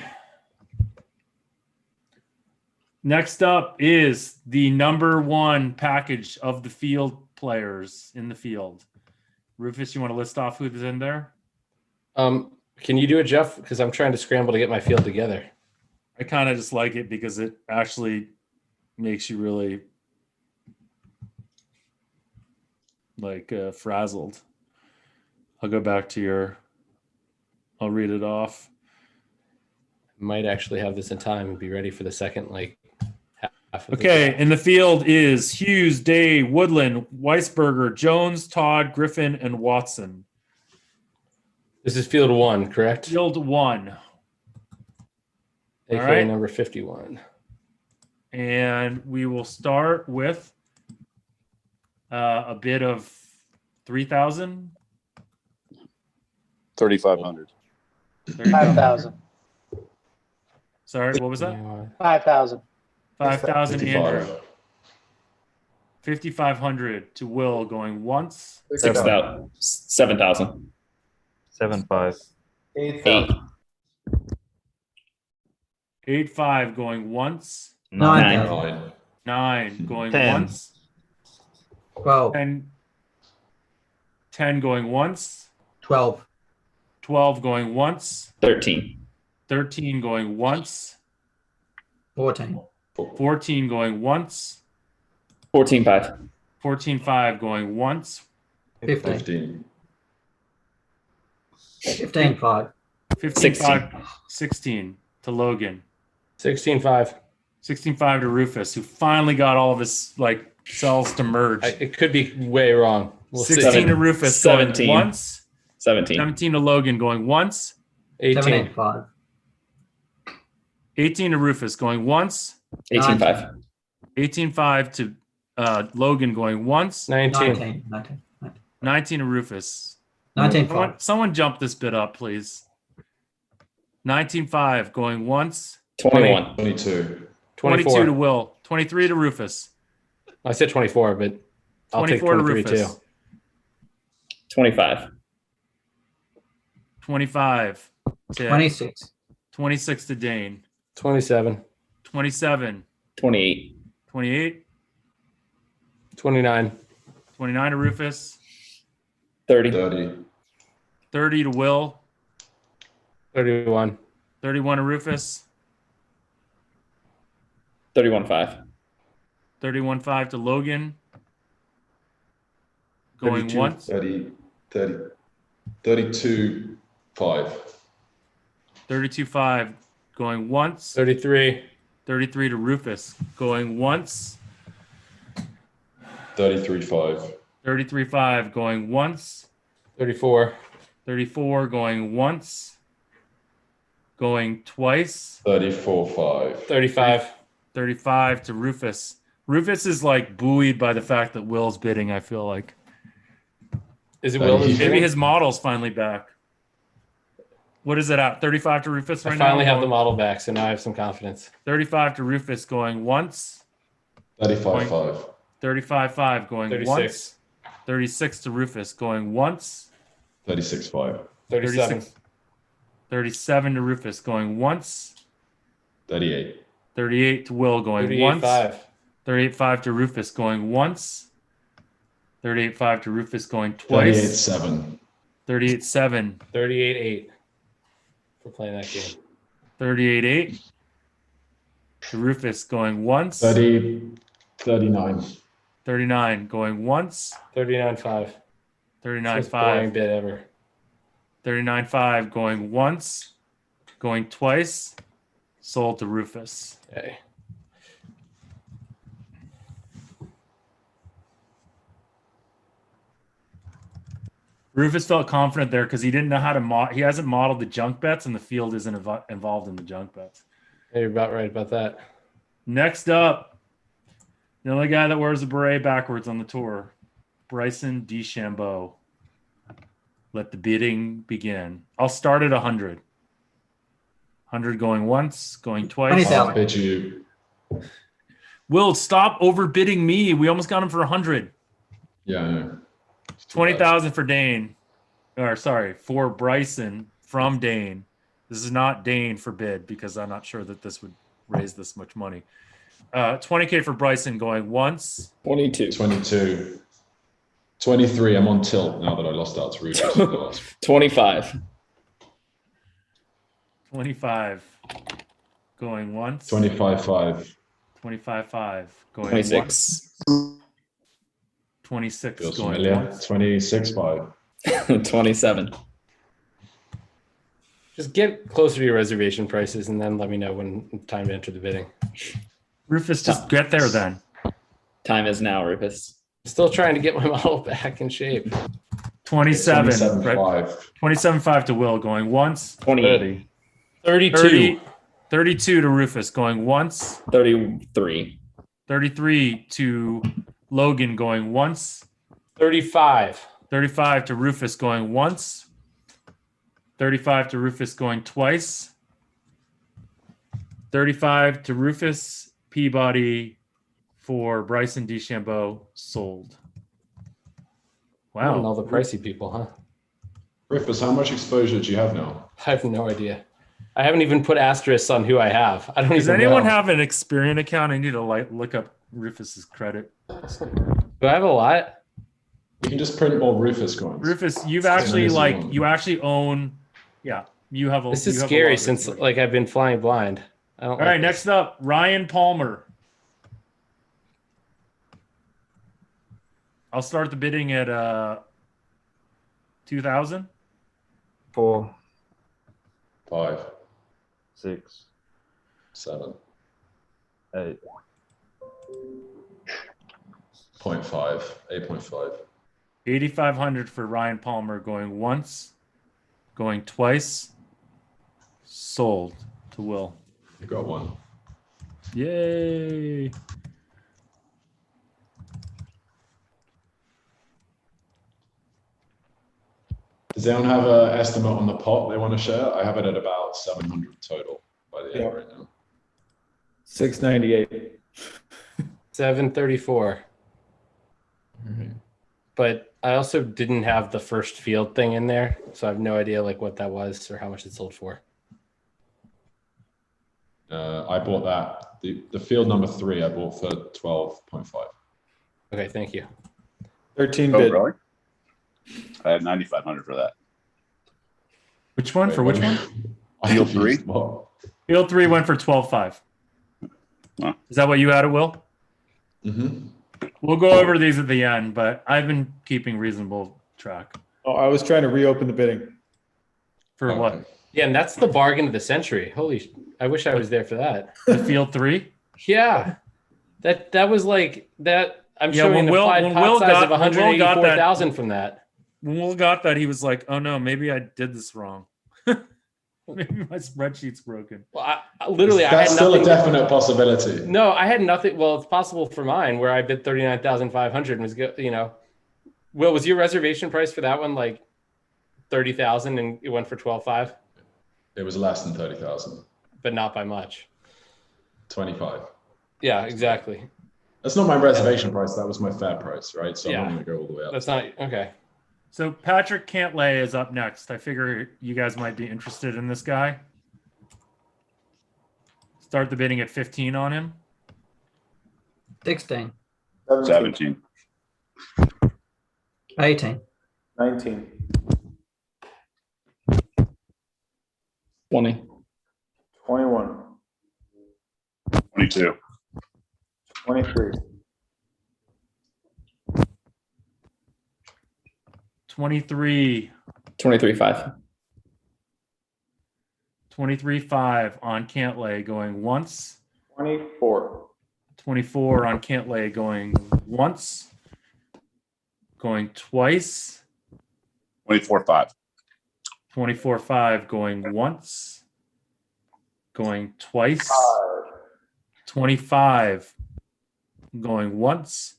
S1: Next up is the number one package of the field players in the field. Rufus, you want to list off who's in there?
S5: Can you do it, Jeff? Because I'm trying to scramble to get my field together.
S1: I kind of just like it because it actually makes you really like frazzled. I'll go back to I'll read it off.
S5: Might actually have this in time and be ready for the second half of
S1: Okay, in the field is Hughes, Day, Woodland, Weisberger, Jones, Todd, Griffin, and Watson.
S5: This is field 1, correct?
S1: Field 1.
S5: AKA
S1: All right.
S5: number 51.
S1: And we will start with a bid of 3,000.
S4: 3,500.
S11: 5,000.
S1: Sorry, what was that?
S11: 5,000.
S1: 5,000, Andrew.
S3: 55.
S1: 5,500 to Will going once.
S7: 6,000. 7,000.
S9: 7.5.
S6: 8,000.
S1: 8.5 going once.
S8: 9,000.
S3: 9.
S1: 9 going
S9: 10.
S1: once.
S8: 12.
S1: 10 going once.
S8: 12.
S1: 12 going once.
S7: 13.
S1: 13 going once.
S8: 14.
S1: 14 going once.
S7: 14.5.
S1: 14.5 going once.
S8: 15.
S3: 15.
S8: 15.5.
S1: 15.5. 16 to Logan.
S5: 16.5.
S1: 16.5 to Rufus, who finally got all of his like cells to merge.
S5: It could be way wrong. We'll
S1: 16
S5: see.
S1: to Rufus
S7: 17.
S1: going once.
S7: 17.
S1: 17 to Logan going once.
S5: 18.
S8: 17.5.
S1: 18 to Rufus going once.
S7: 18.5.
S1: 18.5 to Logan going once.
S5: 19.
S8: 19.
S1: 19 to Rufus.
S8: 19.5.
S1: Someone jump this bit up, please. 19.5 going once.
S7: 21.
S3: 22.
S5: 24.
S1: 22 to Will. 23 to Rufus.
S5: I said 24, but I'll take
S1: 24 to
S5: 23
S1: Rufus.
S5: too.
S7: 25.
S1: 25 to
S8: 26.
S1: 26 to Dane.
S5: 27.
S1: 27.
S7: 28.
S1: 28.
S5: 29.
S1: 29 to Rufus.
S7: 30.
S3: 30.
S1: 30 to Will.
S5: 31.
S1: 31 to Rufus.
S7: 31.5.
S1: 31.5 to Logan. Going
S5: 32.
S1: once.
S3: 32. 5.
S1: 32.5 going once.
S5: 33.
S1: 33 to Rufus. Going once.
S3: 33. 5.
S1: 33.5 going once.
S5: 34.
S1: 34 going once. Going twice.
S3: 34. 5.
S5: 35.
S1: 35 to Rufus. Rufus is like buoyed by the fact that Will's bidding, I feel like.
S5: Is it Will?
S1: Maybe his model's finally back. What is it at? 35 to Rufus right
S5: I
S1: now?
S5: finally have the model back, so now I have some confidence.
S1: 35 to Rufus going once.
S3: 35. 5.
S1: 35.5 going
S5: 36.
S1: once. 36 to Rufus going once.
S3: 36. 5.
S5: 37.
S1: 37 to Rufus going once.
S3: 38.
S1: 38 to Will going
S5: 38,
S1: once.
S5: 5.
S1: 38.5 to Rufus going once. 38.5 to Rufus going twice.
S3: 38. 7.
S1: 38.7.
S5: 38-8 for playing that game.
S1: 38.8 to Rufus going once.
S3: 39.
S1: 39 going once.
S5: 39-5.
S1: 39.5.
S5: bid ever.
S1: 39.5 going once. Going twice. Sold to Rufus.
S5: Okay.
S1: Rufus felt confident there because he didn't know how to he hasn't modeled the junk bets, and the field isn't involved in the junk bets.
S5: You're about right about that.
S1: Next up, the only guy that wears a beret backwards on the tour, Bryson DeChambeau. Let the bidding begin. I'll start at 100. 100 going once, going twice.
S8: 20,000.
S3: I'll bid you.
S1: Will, stop overbidding me. We almost got him for 100.
S3: Yeah, I know.
S1: 20,000 for Dane. Or sorry, for Bryson from Dane. This is not Dane for bid because I'm not sure that this would raise this much money. 20K for Bryson going once.
S7: 22.
S3: 22. 23. I'm on tilt now that I lost out to Rufus.
S7: 25.
S1: 25 going once.
S3: 25. 5.
S1: 25.5 going
S7: 26.
S1: once. 26
S3: Feels
S1: going
S3: familiar.
S1: once.
S3: 26. 5.
S7: 27.
S5: Just get closer to your reservation prices and then let me know when it's time to enter the bidding.
S1: Rufus, just get there then.
S7: Time is now, Rufus.
S5: Still trying to get my model back in shape.
S1: 27.
S3: 27.
S1: Right?
S3: 5.
S1: 27.5 to Will going once.
S7: 28.
S5: 32.
S1: 30, 32 to Rufus going once.
S7: 33.
S1: 33 to Logan going once.
S5: 35.
S1: 35 to Rufus going once. 35 to Rufus going twice. 35 to Rufus. Peabody for Bryson DeChambeau sold.
S5: Wow.
S1: Wow.
S5: All the pricey people, huh?
S3: Rufus, how much exposure do you have now?
S5: I have no idea. I haven't even put asterisks on who I have. I don't
S1: Does
S5: even
S1: anyone
S5: know.
S1: have an Experian account? I need to look up Rufus's credit.
S5: Do I have a lot?
S3: You can just print more Rufus coins.
S1: Rufus, you've
S3: As
S1: actually
S3: many as you
S1: like
S3: want.
S1: you actually own. Yeah, you have a.
S5: This
S1: you
S5: is
S1: have a
S5: scary
S1: lot of
S5: since
S1: exposure.
S5: like I've been flying blind. I don't.
S1: All right, next up, Ryan Palmer. I'll start the bidding at 2,000.
S9: 4,
S3: 5,
S9: 6,
S3: 7,
S9: 8.
S3: 0.5, 8.5.
S1: 8,500 for Ryan Palmer, going once, going twice, sold to Will.
S3: You got one.
S1: Yay!
S3: Does anyone have an estimate on the pot they want to share? I have it at about 700 total by the end right now.
S6: 698.
S5: 734. But I also didn't have the first field thing in there, so I have no idea like what that was or how much it sold for.
S3: I bought that. The field number 3 I bought for 12.5.
S5: Okay, thank you.
S6: 13
S4: Oh,
S6: bid.
S4: really? I had 9,500 for that.
S1: Which one? For which one?
S4: Field 3?
S3: What?
S1: Field 3 went for 12.5.
S4: Huh.
S1: Is that what you had, Will?
S3: Mm-hmm.
S1: We'll go over these at the end, but I've been keeping reasonable track.
S6: Oh, I was trying to reopen the bidding.
S1: For what?
S5: Yeah, and that's the bargain of the century. Holy, I wish I was there for that.
S1: The field 3?
S5: Yeah, that was like that. I'm
S1: Yeah,
S5: showing
S1: when
S5: an
S1: Will-
S5: applied
S1: when
S5: pot
S1: Will
S5: size
S1: got-
S5: of
S1: when Will got that-
S5: 184,000 from that.
S1: When Will got that, he was like, oh no, maybe I did this wrong. Maybe my spreadsheet's broken.
S5: Well, I literally, I
S3: That's
S5: had
S3: still
S5: nothing.
S3: a definite possibility.
S5: No, I had nothing. Well, it's possible for mine where I bid 39,500 and was go. Will, was your reservation price for that one like 30,000 and it went for 12.5?
S3: It was less than 30,000.
S5: But not by much.
S3: 25.
S5: Yeah, exactly.
S3: That's not my reservation price. That was my fair price, right? So
S5: Yeah.
S3: I'm not going to go all the way up.
S5: That's not okay.
S1: So Patrick Cantlay is up next. I figure you guys might be interested in this guy. Start the bidding at 15 on him.
S8: 16,
S4: 17.
S8: 18,
S2: 19,
S7: 20.
S2: 21,
S4: 22.
S2: 23,
S1: 23,
S7: 23.5.
S1: 23.5 on Cantlay going once.
S2: 24,
S1: 24 on Cantlay going once. Going twice.
S4: 24.5.
S1: 24.5 going once. Going twice. 25 going once.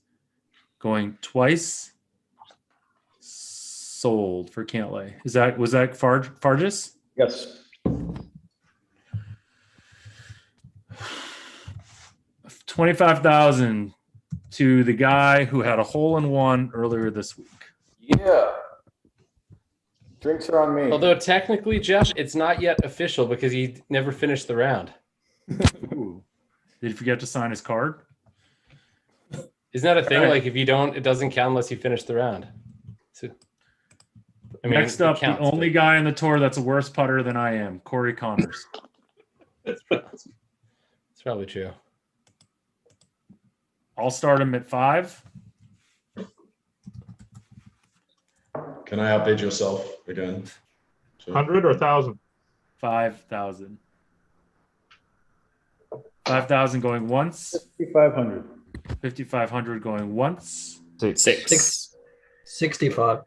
S1: Going twice. Sold for Cantlay. Was that Fargus?
S6: Yes.
S1: 25,000 to the guy who had a hole in one earlier this week.
S2: Yeah. Drinks are on me.
S5: Although technically, Jeff, it's not yet official because he never finished the round.
S1: Ooh. Did he forget to sign his card?
S5: Isn't that a thing?
S1: All right.
S5: Like if you don't, it doesn't count unless you finish the round. So, I mean,
S1: Next
S5: it
S1: up,
S5: counts,
S1: the only
S5: but
S1: guy on the tour that's a worse putter than I am, Corey Connors.
S5: it's probably true.
S1: I'll start him at 5.
S3: Can I outbid yourself again? Sure.
S10: 100 or 1,000?
S1: 5,000. 5,000 going once.
S6: 5,500.
S1: 5,500 going once.
S7: 6.
S8: 65,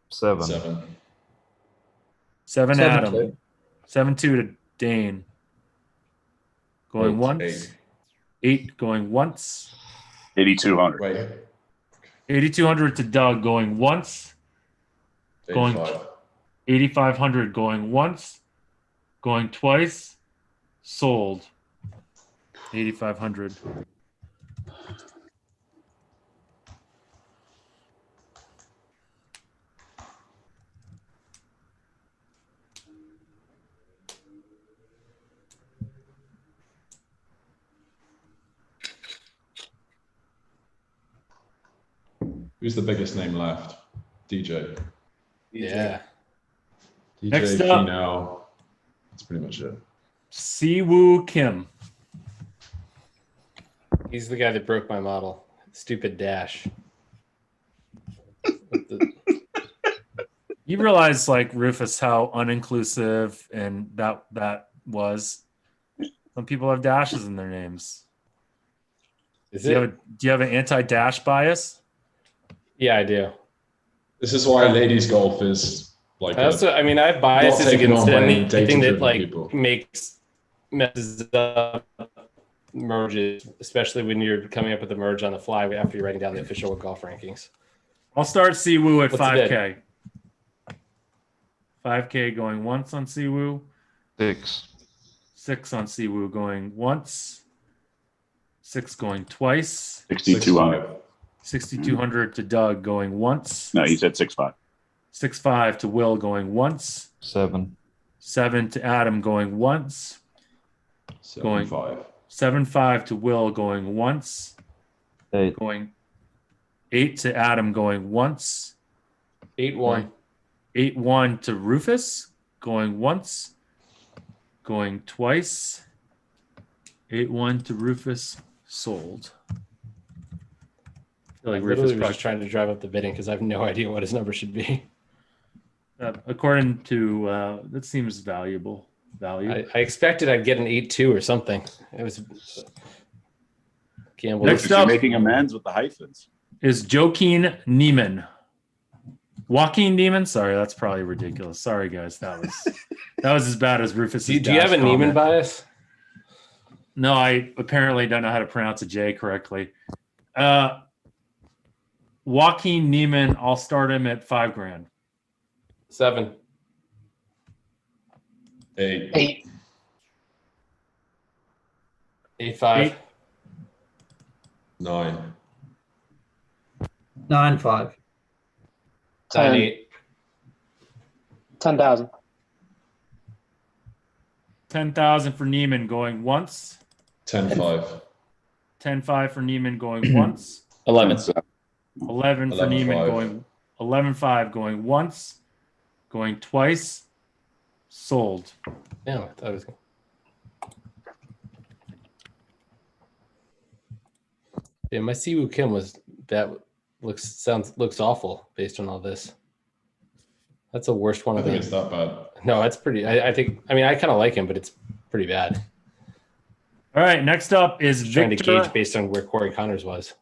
S9: 7.
S3: 7.
S1: 7
S8: 7
S1: Adam.
S8: 2,
S1: 7-2 to Dane. Going
S3: 8.
S1: once. 8 going once.
S4: 8,200.
S3: Wait.
S1: 8,200 to Doug going once. Going
S3: 85.
S1: 8,500 going once. Going twice. Sold. 8,500.
S3: Who's the biggest name left? DJ.
S5: Yeah.
S3: DJ,
S1: Next up.
S3: Finau. That's pretty much it.
S1: Siwoo Kim.
S5: He's the guy that broke my model. Stupid dash.
S1: You realize, like, Rufus, how uninclusive and that was. Some people have dashes in their names. Do you have an anti-dash bias?
S5: Yeah, I do.
S3: This is why ladies golf is like.
S5: I have biases
S3: taken
S5: against
S3: on by
S5: anything that
S3: data-driven
S5: like
S3: people.
S5: messes up merges, especially when you're coming up with a merge on the fly after you're writing down the official golf rankings.
S1: I'll start Siwoo at
S5: What's the bid?
S1: 5K. 5K going once on Siwoo.
S9: 6.
S1: 6 on Siwoo going once. 6 going twice.
S4: 6,200.
S1: 6,200 to Doug going once.
S4: No, he said 6.5.
S1: 6.5 to Will going once.
S9: 7.
S1: 7 to Adam going once.
S3: 7.5.
S1: 7.5 to Will going once.
S9: 8.
S1: Going 8 to Adam going once.
S5: 8-1.
S1: 8-1 to Rufus going once. Going twice. 8-1 to Rufus sold. I feel like
S5: I
S1: Rufus
S5: literally was
S1: probably,
S5: just trying to drive up the bidding because I have no idea what his number should be.
S1: according to that seems valuable. Value.
S5: I expected I'd get an 8-2 or something. It was gamble.
S1: Next
S4: You're
S1: up
S4: making amends with the hyphens.
S1: is Joaquin Neiman. Joaquin Neiman? Sorry, that's probably ridiculous. Sorry, guys. That was as bad as Rufus.
S5: Do you have a Neiman bias?
S1: No, I apparently don't know how to pronounce a J correctly. Joaquin Neiman, I'll start him at $5,000.
S5: 7.
S3: 8.
S11: 8.
S5: 8-5.
S3: 9.
S8: 9-5.
S5: 9-8.
S11: 10,000.
S1: 10,000 for Neiman going once.
S3: 10.5.
S1: 10.5 for Neiman going once.
S7: 11.
S1: 11 for
S3: 11.5.
S1: Neiman going 11.5 going once. Going twice. Sold.
S5: Yeah, I thought it was. Yeah, my Siwoo Kim looks awful based on all this. That's the worst one
S3: I
S5: of
S3: think
S5: them.
S3: it's that bad.
S5: No, that's pretty. I kind of like him, but it's pretty bad.
S1: All right, next up is
S5: Trying to
S1: Victor.
S5: gauge based on where Corey Connors was.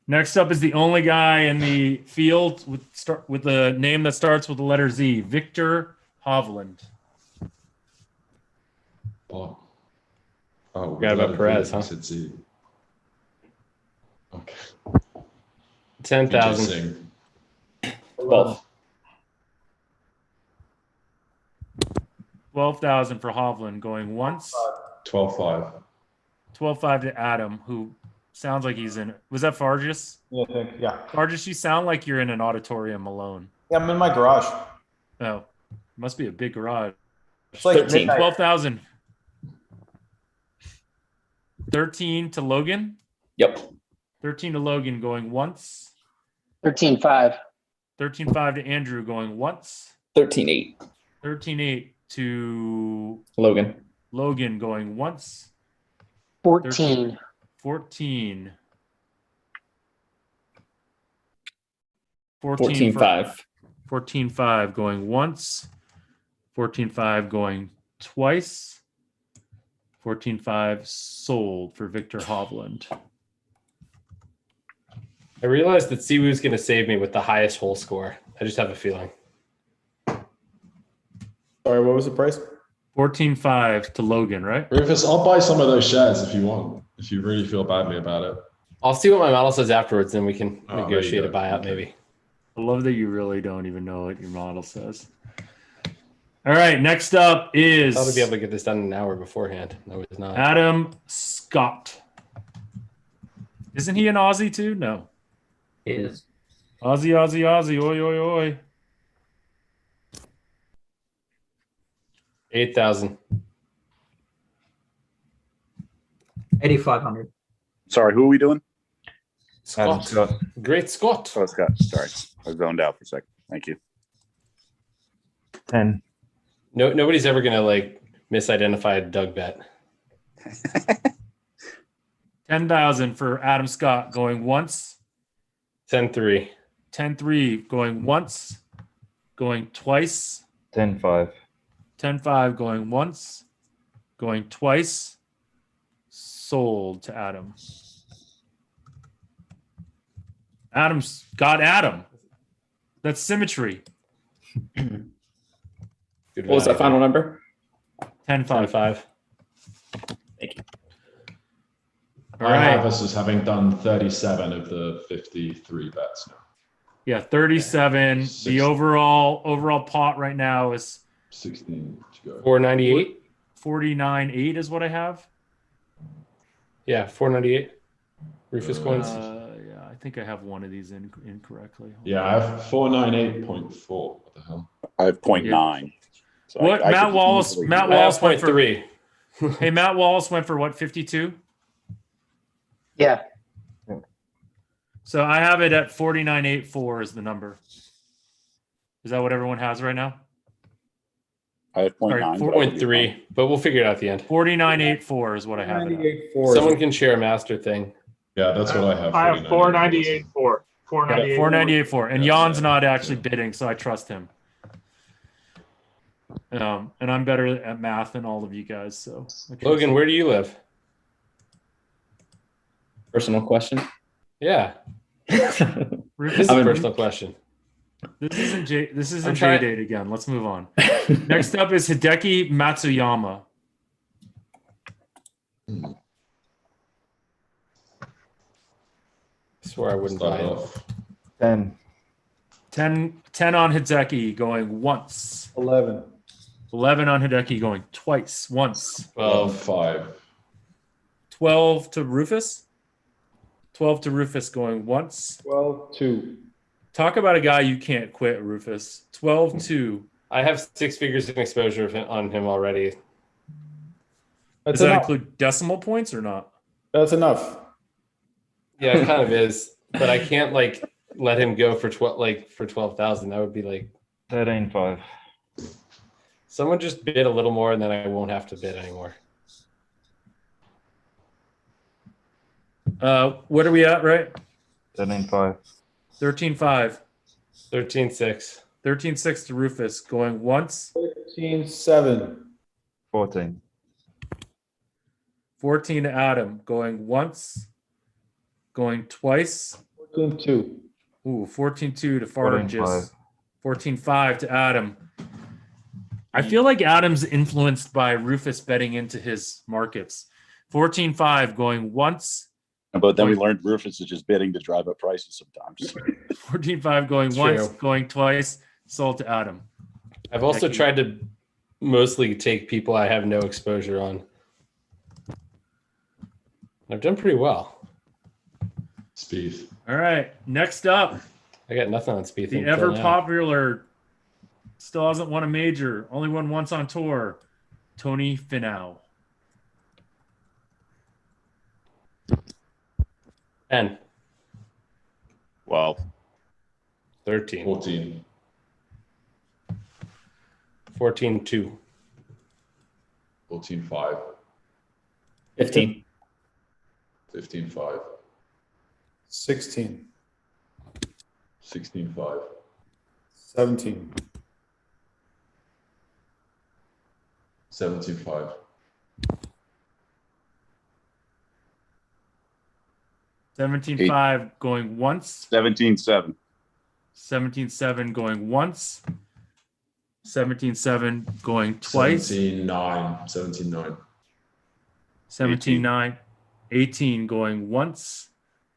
S1: Next up is the only guy in the field with a name that starts with the letter Z, Victor Hovland.
S3: Oh,
S5: Forgot about Perez, huh?
S3: Said Z. Okay.
S5: 10,000.
S7: 12.
S1: 12,000 for Hovland going once.
S3: 12.5.
S1: 12.5 to Adam, who sounds like he's in. Was that Fargus?
S2: Yeah, I think, yeah.
S1: Fargus, you sound like you're in an auditorium alone.
S2: Yeah, I'm in my garage.
S1: Oh, must be a big garage.
S2: It's like
S7: 13.
S2: midnight.
S1: 12,000. 13 to Logan.
S7: Yep.
S1: 13 to Logan going once.
S11: 13.5.
S1: 13.5 to Andrew going once.
S7: 13-8.
S1: 13.8 to
S7: Logan.
S1: Logan going once.
S11: 14.
S1: 14.
S7: 14-5.
S1: 14.5 going once. 14.5 going twice. 14.5 sold for Victor Hovland.
S5: I realized that Siwoo's going to save me with the highest hole score. I just have a feeling.
S6: Sorry, what was the price?
S1: 14.5 to Logan, right?
S3: Rufus, I'll buy some of those shares if you want, if you really feel badly about it.
S5: I'll see what my model says afterwards, then we can
S3: Oh, there you
S5: negotiate a
S3: go.
S5: buyout
S3: Okay.
S5: maybe.
S1: I love that you really don't even know what your model says. All right, next up is
S5: I thought I'd be able to get this done in an hour beforehand. No, it's not.
S1: Adam Scott. Isn't he an Aussie too? No.
S8: Is
S1: Aussie, oi, oi, oi.
S5: 8,000.
S8: 8,500.
S4: Sorry, who are we doing?
S9: Adam
S5: Scott.
S9: Scott.
S5: Great Scott.
S4: Oh, Scott, sorry. I was zoned out for a second. Thank you.
S9: 10.
S5: No, nobody's ever gonna like misidentify a Doug bet.
S1: 10,000 for Adam Scott going once.
S5: 10-3.
S1: 10-3 going once. Going twice.
S9: 10-5.
S1: 10-5 going once. Going twice. Sold to Adam. Adam's got Adam. That's symmetry.
S5: Good
S7: What was that
S5: value.
S7: final number?
S1: 10-5.
S5: 5.
S1: All
S3: I have
S1: right.
S3: us as having done 37 of the 53 bets now.
S1: Yeah, 37. The
S3: 60.
S1: overall pot right now is
S3: 16 to go.
S5: 498.
S1: 49.8 is what I have.
S5: Yeah, 498. Rufus coins.
S1: Yeah, I think I have one of these incorrectly. Hold
S3: Yeah,
S1: on.
S3: I have 498.4. What the hell?
S4: I have 0.9. So
S1: What
S4: I
S1: Matt
S4: could
S1: Wallace?
S4: easily-
S1: Matt
S5: I have
S1: Wallace went for
S5: 0.3.
S1: Hey, Matt Wallace went for what? 52.
S11: Yeah.
S1: So I have it at 49.84 is the number. Is that what everyone has right now?
S4: I have 0.9.
S1: Sorry,
S4: but I could be
S5: 4.3, but we'll figure it out at the end.
S1: 49.84 is what I have it at.
S5: Someone can share a master thing.
S3: Yeah, that's what I have.
S10: I have 498.4.
S1: Yeah, 498.4. And
S3: Yeah,
S1: Jan's
S3: yeah,
S1: not actually
S3: yeah.
S1: bidding, so I trust him. And I'm better at math than all of you guys. So I trust
S5: Logan,
S1: him.
S5: where do you live?
S7: Personal question.
S5: Yeah,
S1: Rufus,
S5: this is a
S7: I'm in-
S5: personal question.
S1: this isn't
S5: I'm
S1: J
S5: trying-
S1: date again. Let's move on. Next up is Hideki Matsuyama.
S5: I swear I wouldn't buy
S3: Start
S5: it.
S3: off.
S9: 10.
S1: 10 on Hideki going once.
S6: 11.
S1: 11 on Hideki going twice, once.
S5: 12.
S3: 5.
S1: 12 to Rufus. 12 to Rufus going once.
S6: 12, 2.
S1: Talk about a guy you can't quit, Rufus. 12-2.
S5: I have 6 figures in exposure on him already.
S1: Does
S6: That's
S1: that
S6: enough.
S1: include decimal points or not?
S6: That's enough.
S5: Yeah, it kind of is, but I can't like let him go for 12,000. That would be like
S9: 13-5.
S5: someone just bid a little more, and then I won't have to bid anymore.
S1: What are we at, right?
S9: 13-5.
S1: 13-5.
S5: 13-6.
S1: 13-6 to Rufus going once.
S6: 13, 7.
S9: 14.
S1: 14 to Adam going once. Going twice.
S6: 14, 2.
S1: Ooh, 14-2 to Farges. 14-5 to Adam. I feel like Adam's influenced by Rufus betting into his markets. 14-5 going once.
S4: But then we learned Rufus is just bidding to drive up prices sometimes.
S1: 14-5 going
S5: It's
S1: once,
S5: true.
S1: going twice. Sold to Adam.
S5: I've also
S1: Heck,
S5: tried to mostly take people I have no exposure on. I've done pretty well.
S3: Spieth.
S1: All right. Next up,
S5: I got nothing on Spieth.
S1: the
S5: until
S1: ever
S5: now.
S1: popular, still hasn't won a major, only won once on tour, Tony Finau.
S5: 10,
S4: 12.
S5: 13,
S3: 14.
S5: 14-2,
S3: 14, 5.
S7: 15.
S3: 15, 5.
S6: 16.
S3: 16, 5.
S6: 17.
S3: 17, 5.
S1: 17-5 going once.
S4: 17-7.
S1: 17-7 going once. 17-7 going twice.
S3: 17, 9. 17, 9.
S1: 17-9. 18 going once.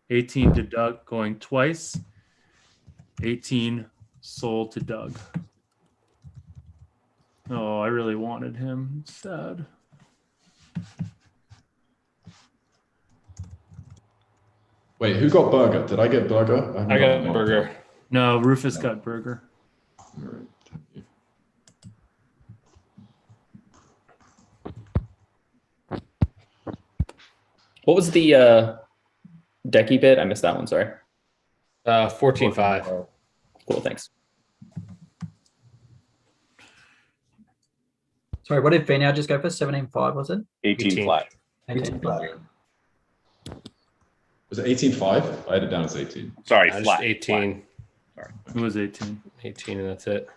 S1: 18 to Doug going twice. 18 sold to Doug. Oh, I really wanted him. Sad.
S3: Wait, who got burger? Did I get burger? haven't
S5: I got
S3: one.
S5: burger.
S1: No, Rufus got burger.
S3: All right, thank you.
S7: What was the Decky bid? I missed that one, sorry.
S5: 14.5.
S7: Cool, thanks.
S8: Sorry, what did Finau just go for? 17.5, was it?
S4: 18 flat.
S8: 18 flat.
S3: Was it 18.5? I had it down as 18.
S4: Sorry,
S5: Just
S4: flat.
S5: 18.
S1: It was 18.
S5: 18, and that's it.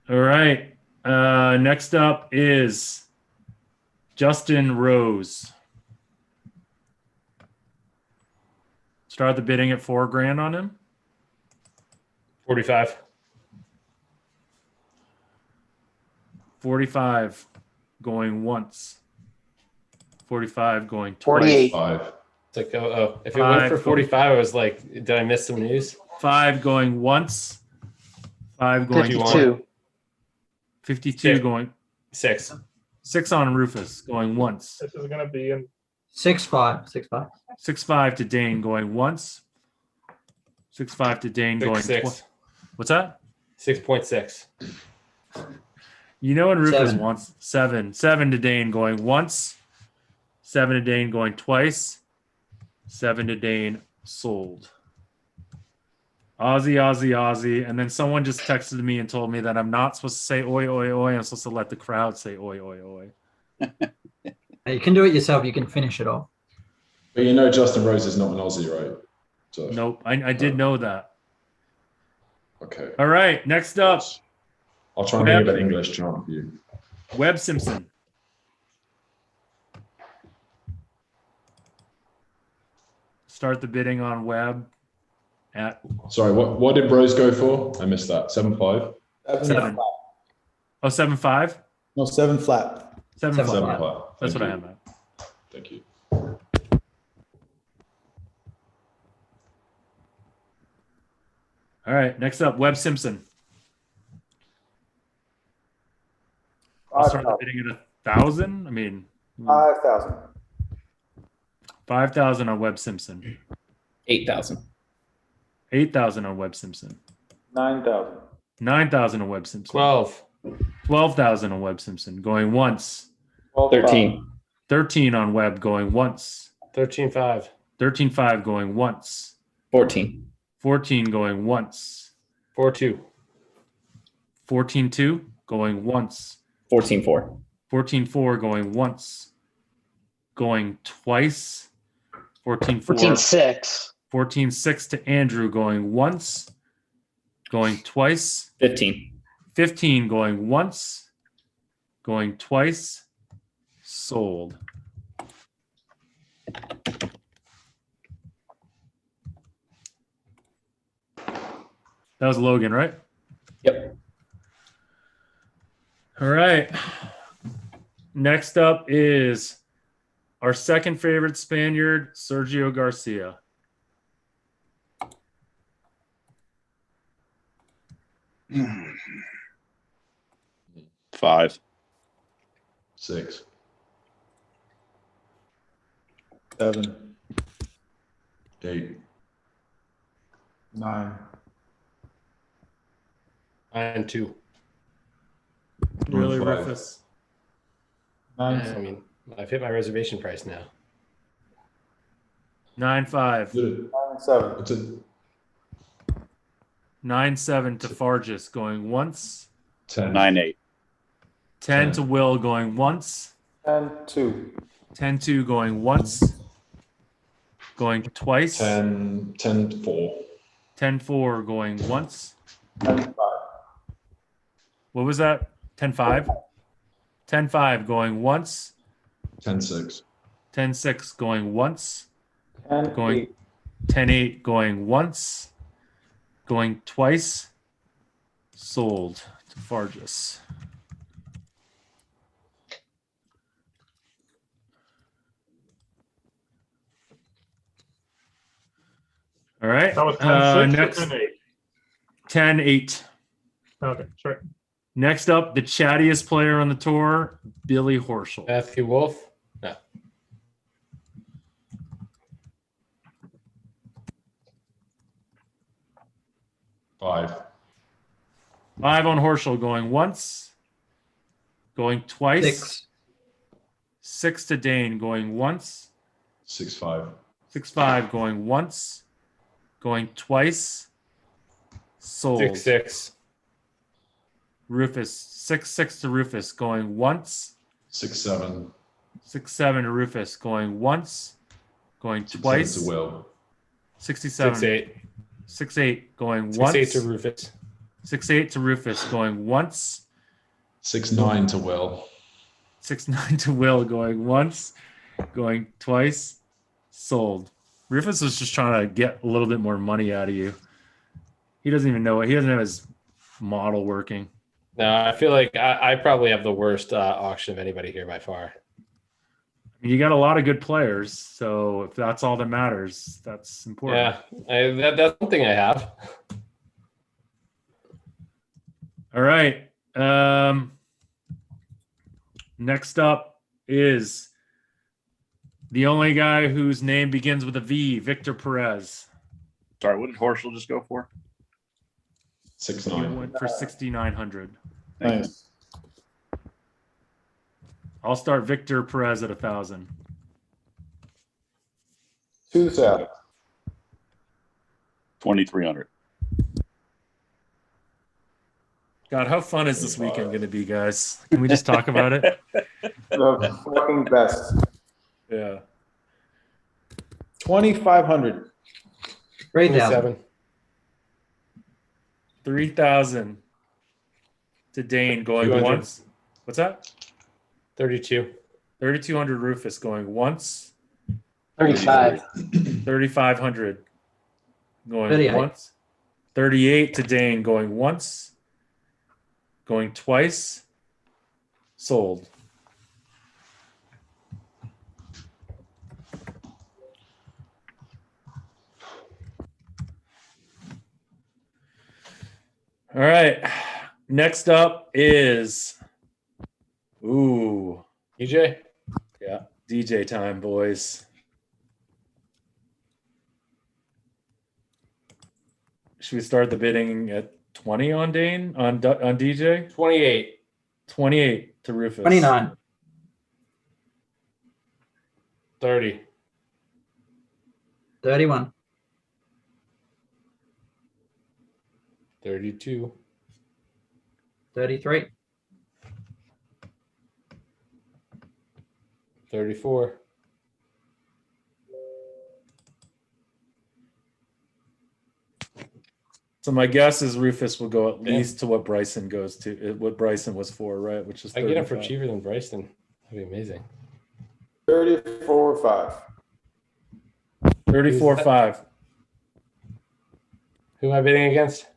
S1: All right. Next up is Justin Rose. Start the bidding at $4,000 on him.
S5: 45.
S1: 45 going once. 45 going twice.
S11: 48.
S3: 5.
S5: It's like, if it went for 45, I was like, did I miss some news?
S1: 5 going once. 5 going
S11: 52.
S1: 52
S5: Six.
S1: going
S5: 6.
S1: 6 on Rufus going once.
S10: This is gonna be in
S8: 6.5. 6.5.
S1: 6-5 to Dane going once. 6-5 to Dane going
S5: 6.
S1: twice. What's that?
S5: 6.6.
S1: You know when Rufus
S8: 7.
S1: wants 7. 7 to Dane going once. 7 to Dane going twice. 7 to Dane sold. Aussie. And then someone just texted me and told me that I'm not supposed to say oi, oi, oi. I'm supposed to let the crowd say oi, oi, oi.
S8: You can do it yourself. You can finish it off.
S3: But you know Justin Rose is not an Aussie, right? So,
S1: Nope. I did know that.
S3: Okay.
S1: All right. Next up,
S3: I'll try and think of an English chant for you.
S1: Webb Simpson. Start the bidding on Webb at
S3: Sorry, what did Rose go for? I missed that. 7.5?
S1: 7. Oh, 7-5?
S6: No, 7 flat.
S1: 7
S8: 7
S1: flat.
S8: flat.
S3: 7.5.
S1: That's what I
S3: Thank
S1: have.
S3: you. Thank you.
S1: All right. Next up, Webb Simpson. I'll start the
S2: 5,000.
S1: bidding at 1,000. I mean,
S2: 5,000.
S1: 5,000 on Webb Simpson.
S7: 8,000.
S1: 8,000 on Webb Simpson.
S2: 9,000.
S1: 9,000 on Webb Simpson.
S5: 12.
S1: 12,000 on Webb Simpson. Going once.
S7: 13.
S1: 13 on Webb going once.
S5: 13.5.
S1: 13.5 going once.
S7: 14.
S1: 14 going once.
S5: 4.2.
S1: 14.2 going once.
S7: 14.4.
S1: 14.4 going once. Going twice. 14.4.
S11: 14.6.
S1: 14.6 to Andrew going once. Going twice.
S7: 15.
S1: 15 going once. Going twice. Sold. That was Logan, right?
S7: Yep.
S1: All right. Next up is our second favorite Spaniard, Sergio Garcia.
S4: Five.
S3: 6.
S6: 7.
S3: 8.
S6: 9.
S5: 9.2.
S1: Really,
S3: 5.
S1: Rufus?
S6: 9.
S5: I mean, I've hit my reservation price now.
S1: 9.5.
S2: 9,700.
S3: It's a
S1: 9.7 to Fargus going once.
S3: 10.
S4: 9-8.
S1: 10 to Will going once.
S2: 10,200.
S1: 10-2 going once. Going twice.
S3: 10. 10.4.
S1: 10-4 going once.
S2: 10,500.
S1: What was that? 10-5? 10-5 going once.
S3: 10.6.
S1: 10-6 going once.
S2: 10,800.
S1: Going 10-8 going once. Going twice. Sold to Fargus. All right.
S10: that was 10.6
S1: next
S10: or 10.8.
S1: 10-8.
S10: Okay, sure.
S1: Next up, the chattiest player on the tour, Billy Horschel.
S5: Matthew Wolf? No.
S3: Five.
S1: 5 on Horschel going once. Going twice.
S8: 6.
S1: 6 to Dane going once.
S3: 6-5.
S1: 6-5 going once. Going twice. Sold.
S5: 6-6.
S1: Rufus. 6-6 to Rufus going once.
S3: 6-7.
S1: 6-7 to Rufus going once. Going
S3: 6-7
S1: twice.
S3: to Will.
S1: 67.
S5: 6-8.
S1: 6-8 going once.
S5: 6-8 to Rufus.
S1: 6-8 to Rufus going once.
S3: 6-9 to Will.
S1: 6-9 to Will going once. Going twice. Sold. Rufus was just trying to get a little bit more money out of you. He doesn't even know it. He doesn't have his model working.
S5: No, I feel like I probably have the worst auction of anybody here by far.
S1: You got a lot of good players, so if that's all that matters, that's important.
S5: Yeah, that's one thing I have.
S1: All right. Next up is the only guy whose name begins with a V, Victor Perez.
S4: Sorry, what did Horschel just go for?
S3: 6-9.
S1: He went for 6,900.
S2: Nice.
S1: I'll start Victor Perez at 1,000.
S2: 2 south.
S4: 2,300.
S1: God, how fun is this weekend going to be, guys? Can we just talk about it?
S2: The fucking best.
S1: Yeah.
S6: 2,500.
S8: 3,000.
S1: 3,000 to Dane going
S5: 200.
S1: once. What's that?
S5: 32.
S1: 3,200 Rufus going once.
S11: 35.
S1: 3,500 going
S8: 38.
S1: once. 38 to Dane going once. Going twice. Sold. All right. Next up is
S5: EJ?
S1: yeah, DJ time, boys. Should we start the bidding at 20 on Dane on DJ?
S5: 28.
S1: 28 to Rufus.
S8: 29.
S5: 30.
S8: 31.
S5: 32.
S8: 33.
S5: 34.
S1: 34. So my guess is Rufus will go at least to what Bryson goes to, what Bryson was for, right? Which is
S5: I get him for
S1: 35.
S5: cheaper than Bryson. That'd be amazing.
S2: 34-5.
S1: 34.5.
S5: Who am I bidding against?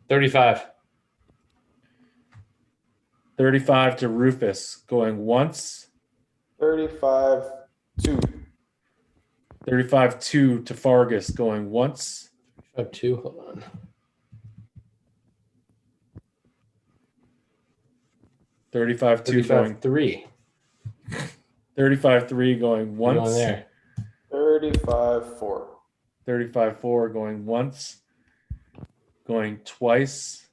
S5: 35.
S1: 35 to Rufus going once.
S2: 35-2.
S1: 35-2 to Fargus going once.
S5: 2. Hold on.
S1: 35-2 going
S5: 3.
S1: 35-3 going once.
S5: On there.
S2: 35-4.
S1: 35-4 going once. Going twice.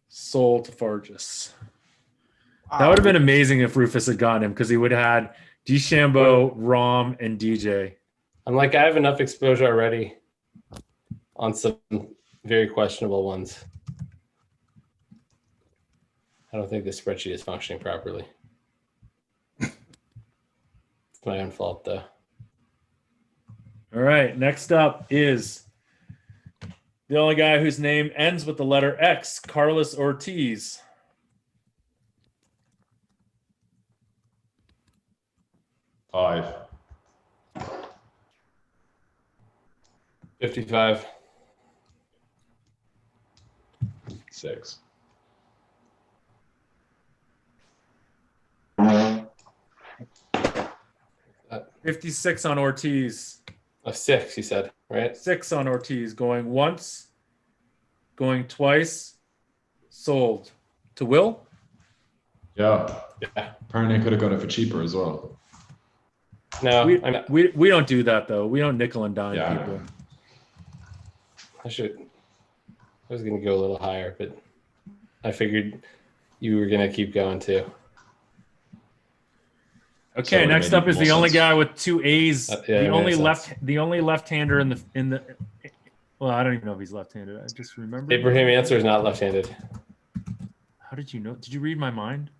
S1: Sold to Fargus. That would have been amazing if Rufus had gotten him because he would have had DeChambeau, Rahm, and DJ.
S5: I'm like, I have enough exposure already on some very questionable ones. I don't think this spreadsheet is functioning properly. It's my own fault, though.
S1: All right. Next up is the only guy whose name ends with the letter X, Carlos Ortiz.
S3: Five.
S5: 55.
S3: 6.
S1: 56 on Ortiz.
S5: 6, you said, right?
S1: 6 on Ortiz. Going once. Going twice. Sold. To Will?
S3: Yeah.
S5: Yeah.
S3: Apparently I could have got it for cheaper as well.
S5: No,
S1: We don't do that, though. We don't nickel and dime
S3: Yeah.
S1: people.
S5: I was going to go a little higher, but I figured you were going to keep going too.
S1: Okay,
S3: So
S1: next
S3: it made
S1: up is
S3: more
S1: the only
S3: sense.
S1: guy with two A's.
S5: Yeah,
S1: the
S5: it
S1: only
S5: makes sense.
S1: the only left-hander in the. Well, I don't even know if he's left-handed. I just remember.
S5: Abraham Answer is not left-handed.
S1: How did you know? Did you read my mind?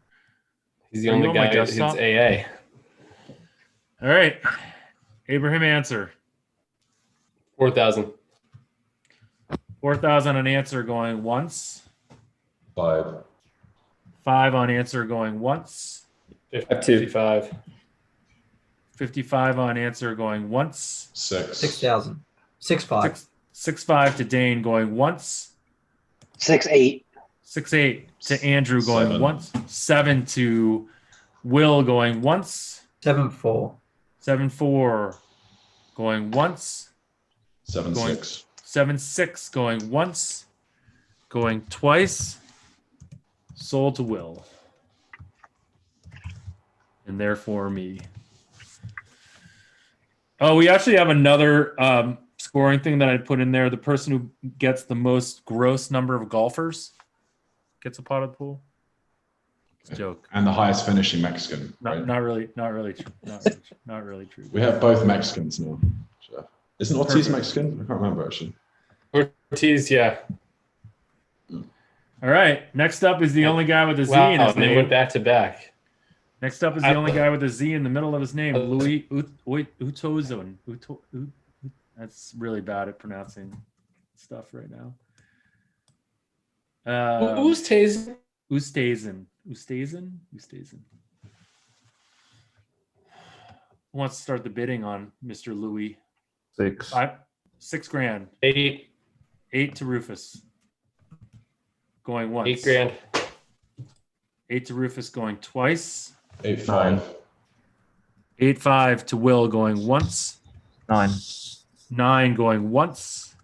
S5: He's the
S1: Are you
S5: only
S1: on my
S5: guy who's
S1: desktop?
S5: AA.
S1: All right, Abraham Answer.
S5: 4,000.
S1: 4,000 on Answer going once.
S3: 5.
S1: 5 on Answer going once.
S5: 55.
S1: 55 on Answer going once.
S3: 6.
S8: 6,000. 6,500.
S1: 6.5 to Dane going once.
S11: 6,800.
S1: 6.8 to Andrew going
S3: 7.
S1: once. 7 to Will going once.
S8: 7,400.
S1: 7.4 going once.
S3: 7,
S1: Going-
S3: 6.
S1: 7.6 going once. Going twice. Sold to Will. And therefore me. Oh, we actually have another scoring thing that I put in there. The person who gets the most gross number of golfers gets a pot of the pool. It's a joke.
S3: And the highest finishing Mexican. Right?
S1: Not really true. Not really true.
S3: We have both Mexicans now. Sure. Isn't Ortiz
S1: Perfect.
S3: Mexican? I can't remember actually.
S5: Ortiz, yeah.
S1: All right. Next up is the only guy with a Z in his
S5: they
S1: name.
S5: went back to back.
S1: Next up is the only guy with a Z in the middle of his name, Louis Utozun. That's really bad at pronouncing stuff right now.
S5: Who's Tazen?
S1: Ustazen. Who wants to start the bidding on Mr. Louis?
S9: 6.
S1: 6 grand.
S5: 8.
S1: 8 to Rufus. Going once.
S5: 8 grand.
S1: 8 to Rufus going twice.
S3: 8, 5.
S1: 8.5 to Will going once.
S9: 9.
S1: 9 going once.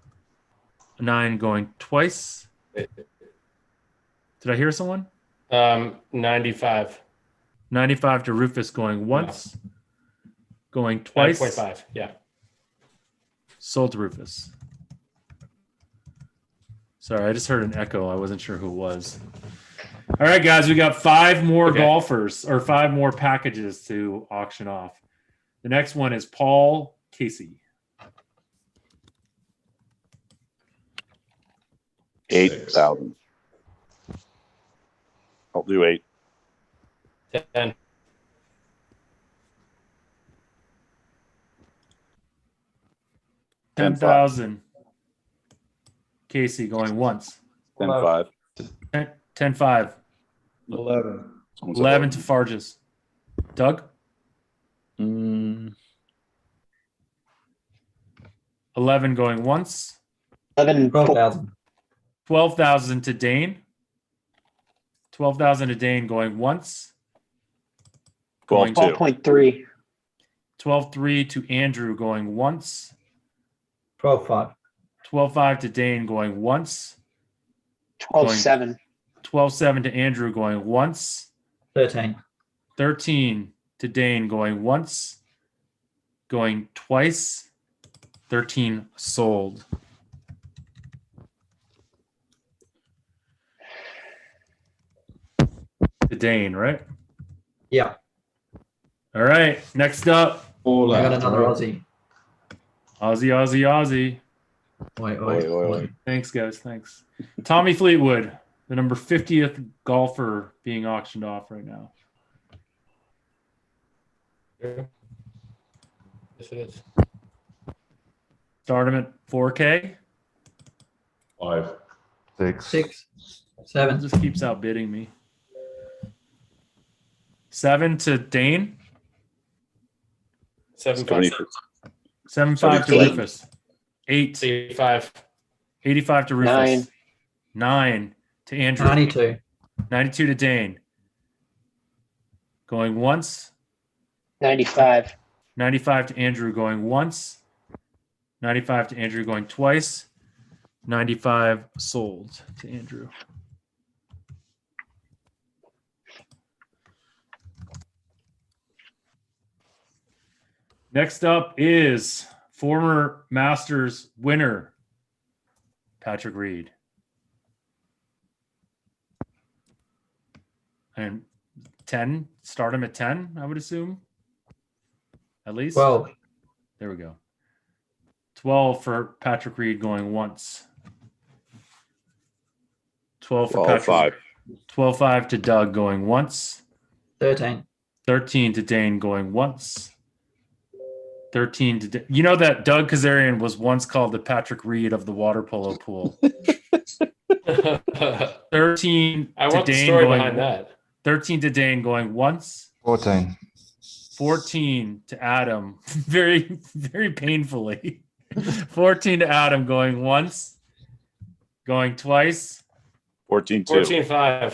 S1: 9 going twice. Did I hear someone?
S5: 95.
S1: 95 to Rufus going once. Going twice.
S5: 9.5. Yeah.
S1: Sold to Rufus. Sorry, I just heard an echo. I wasn't sure who it was. All right, guys, we got 5 more golfers or 5 more packages to auction off. The next one is Paul Casey.
S4: 8,000. I'll do 8.
S5: 10.
S1: 10,000. Casey going once.
S4: 10-5.
S1: 10.5.
S6: 11.
S1: 11 to Farges. Doug?
S4: 11.
S1: 11 going once.
S8: 12,000.
S1: 12,000 to Dane. 12,000 to Dane going once.
S4: 12-2.
S11: 12.3.
S1: 12.3 to Andrew going once.
S8: 12,500.
S1: 12.5 to Dane going once.
S11: 12.7.
S1: 12.7 to Andrew going once.
S8: 13.
S1: 13 to Dane going once. Going twice. 13 sold. To Dane, right?
S8: Yeah.
S1: All right. Next up,
S3: All
S8: I got
S3: left,
S8: another
S3: right?
S8: Aussie.
S1: Aussie.
S8: Wait.
S4: Oi.
S1: Thanks, guys. Thanks. Tommy Fleetwood, the number 50th golfer being auctioned off right now.
S5: Yes, it is.
S1: Start him at 4K.
S3: 5.
S9: 6.
S8: 6.
S1: It
S8: 7.
S1: just keeps outbidding me. 7 to Dane.
S5: 7.5.
S1: 7.5 to
S4: 78.
S1: Rufus. 8.
S5: 85.
S1: 85 to Rufus. 9 to Andrew.
S8: 92.
S1: 92 to Dane. Going once.
S11: 95.
S1: 95 to Andrew going once. 95 to Andrew going twice. 95 sold to Andrew. Next up is former Masters winner, Patrick Reed. And 10, start him at 10, I would assume. At least?
S8: 12.
S1: There we go. 12 for Patrick Reed going once. 12 for
S4: 12,
S1: Patrick.
S4: 5.
S1: 12-5 to Doug going once.
S8: 13.
S1: 13 to Dane going once. 13 to you know that Doug Kazarian was once called the Patrick Reed of the water polo pool. 13
S5: I
S1: to
S5: want the
S1: Dane
S5: story
S1: going
S5: behind that.
S1: 13 to Dane going once.
S9: 14.
S1: 14 to Adam, very, very painfully. 14 to Adam going once, going twice.
S4: 14-2.
S5: 14-5.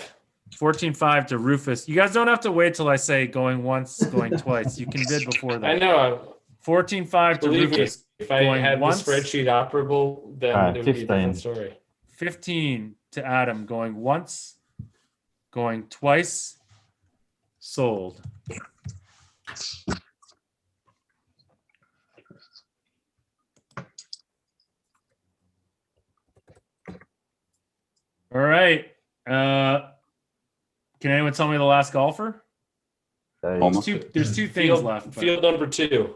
S1: 14-5 to Rufus. You guys don't have to wait till I say going once, going twice. You can bid before that.
S5: I know.
S1: 14-5 to
S5: Believe me,
S1: Rufus.
S5: if I
S1: going
S5: had
S1: once.
S5: the spreadsheet operable, then it would be a
S9: 15.
S5: different story.
S1: 15 to Adam going once, going twice, sold. All right. Can anyone tell me the last golfer?
S4: Homa.
S1: There's two things left. but
S5: Field number 2.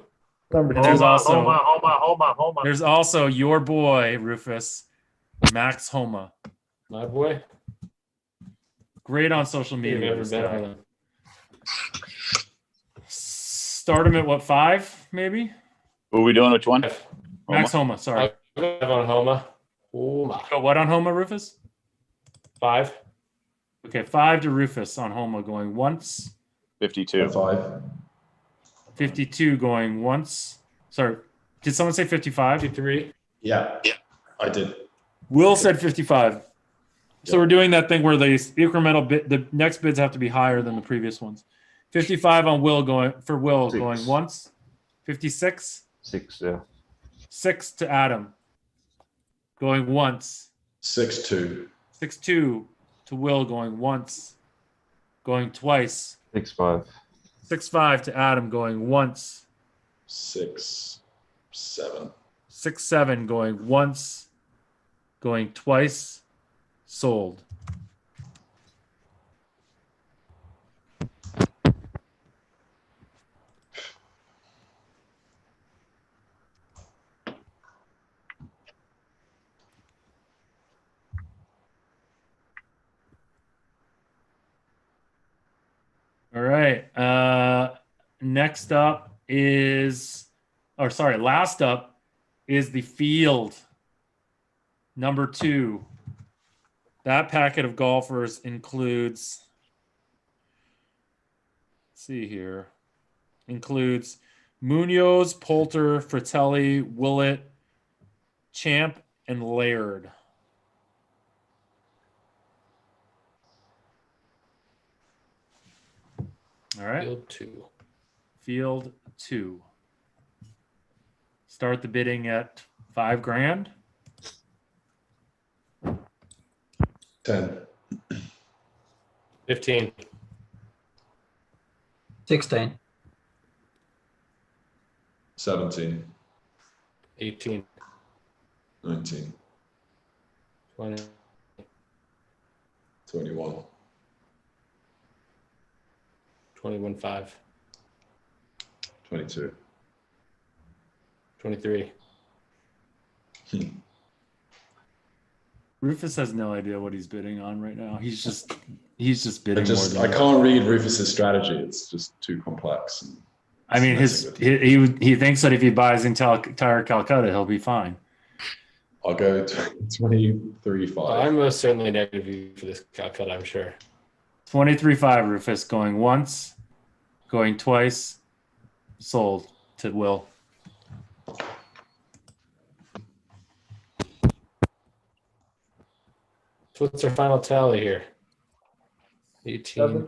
S6: Number
S1: there's
S6: two.
S1: also there's also your boy Rufus, Max Homa.
S5: My boy.
S1: Great on social
S5: You've
S1: media.
S5: never
S1: this
S5: been
S1: guy.
S5: on him.
S1: Start him at what, 5 maybe?
S4: Who are we doing? Which one?
S1: Max Homa. Sorry.
S5: I'll go on Homa. Homa.
S1: Go what on Homa, Rufus?
S5: 5.
S1: Okay, 5 to Rufus on Homa going once.
S4: 52.
S3: 5.
S1: 52 going once. Sorry, did someone say 55?
S5: 53.
S3: Yeah, I did.
S1: Will said 55. So
S3: Yep.
S1: we're doing that thing where the incremental bid, the next bids have to be higher than the previous ones. 55 on Will going for Will
S9: 6.
S1: going once. 56.
S9: 6, yeah.
S1: 6 to Adam going once.
S3: 6-2.
S1: 6-2 to Will going once. Going twice.
S9: 6-5.
S1: 6-5 to Adam going once.
S3: 6-7.
S1: 6-7 going once. Going twice. Sold. All right. Next up is, or sorry, last up is the field. Number 2. That packet of golfers includes, let's see here, includes Munoz, Poulter, Fratelli, Willett, Champ, and Laird. All right.
S5: Field 2.
S1: Field 2. Start the bidding at $5,000.
S3: 10.
S5: 15.
S8: 16.
S3: 17.
S5: 18.
S3: 19.
S5: 20.
S3: 21.
S5: 21-5.
S3: 22.
S5: 23.
S1: Rufus has no idea what he's bidding on right now. He's just bidding more
S3: I
S1: than
S3: can't read Rufus's strategy. It's just too complex.
S1: I mean, he thinks that if he buys entire Calcutta, he'll be fine.
S3: I'll go 23-5.
S5: I'm most certainly negative for this Calcutta, I'm sure.
S1: 23-5 Rufus going once, going twice, sold to Will.
S5: So what's our final tally here? 18.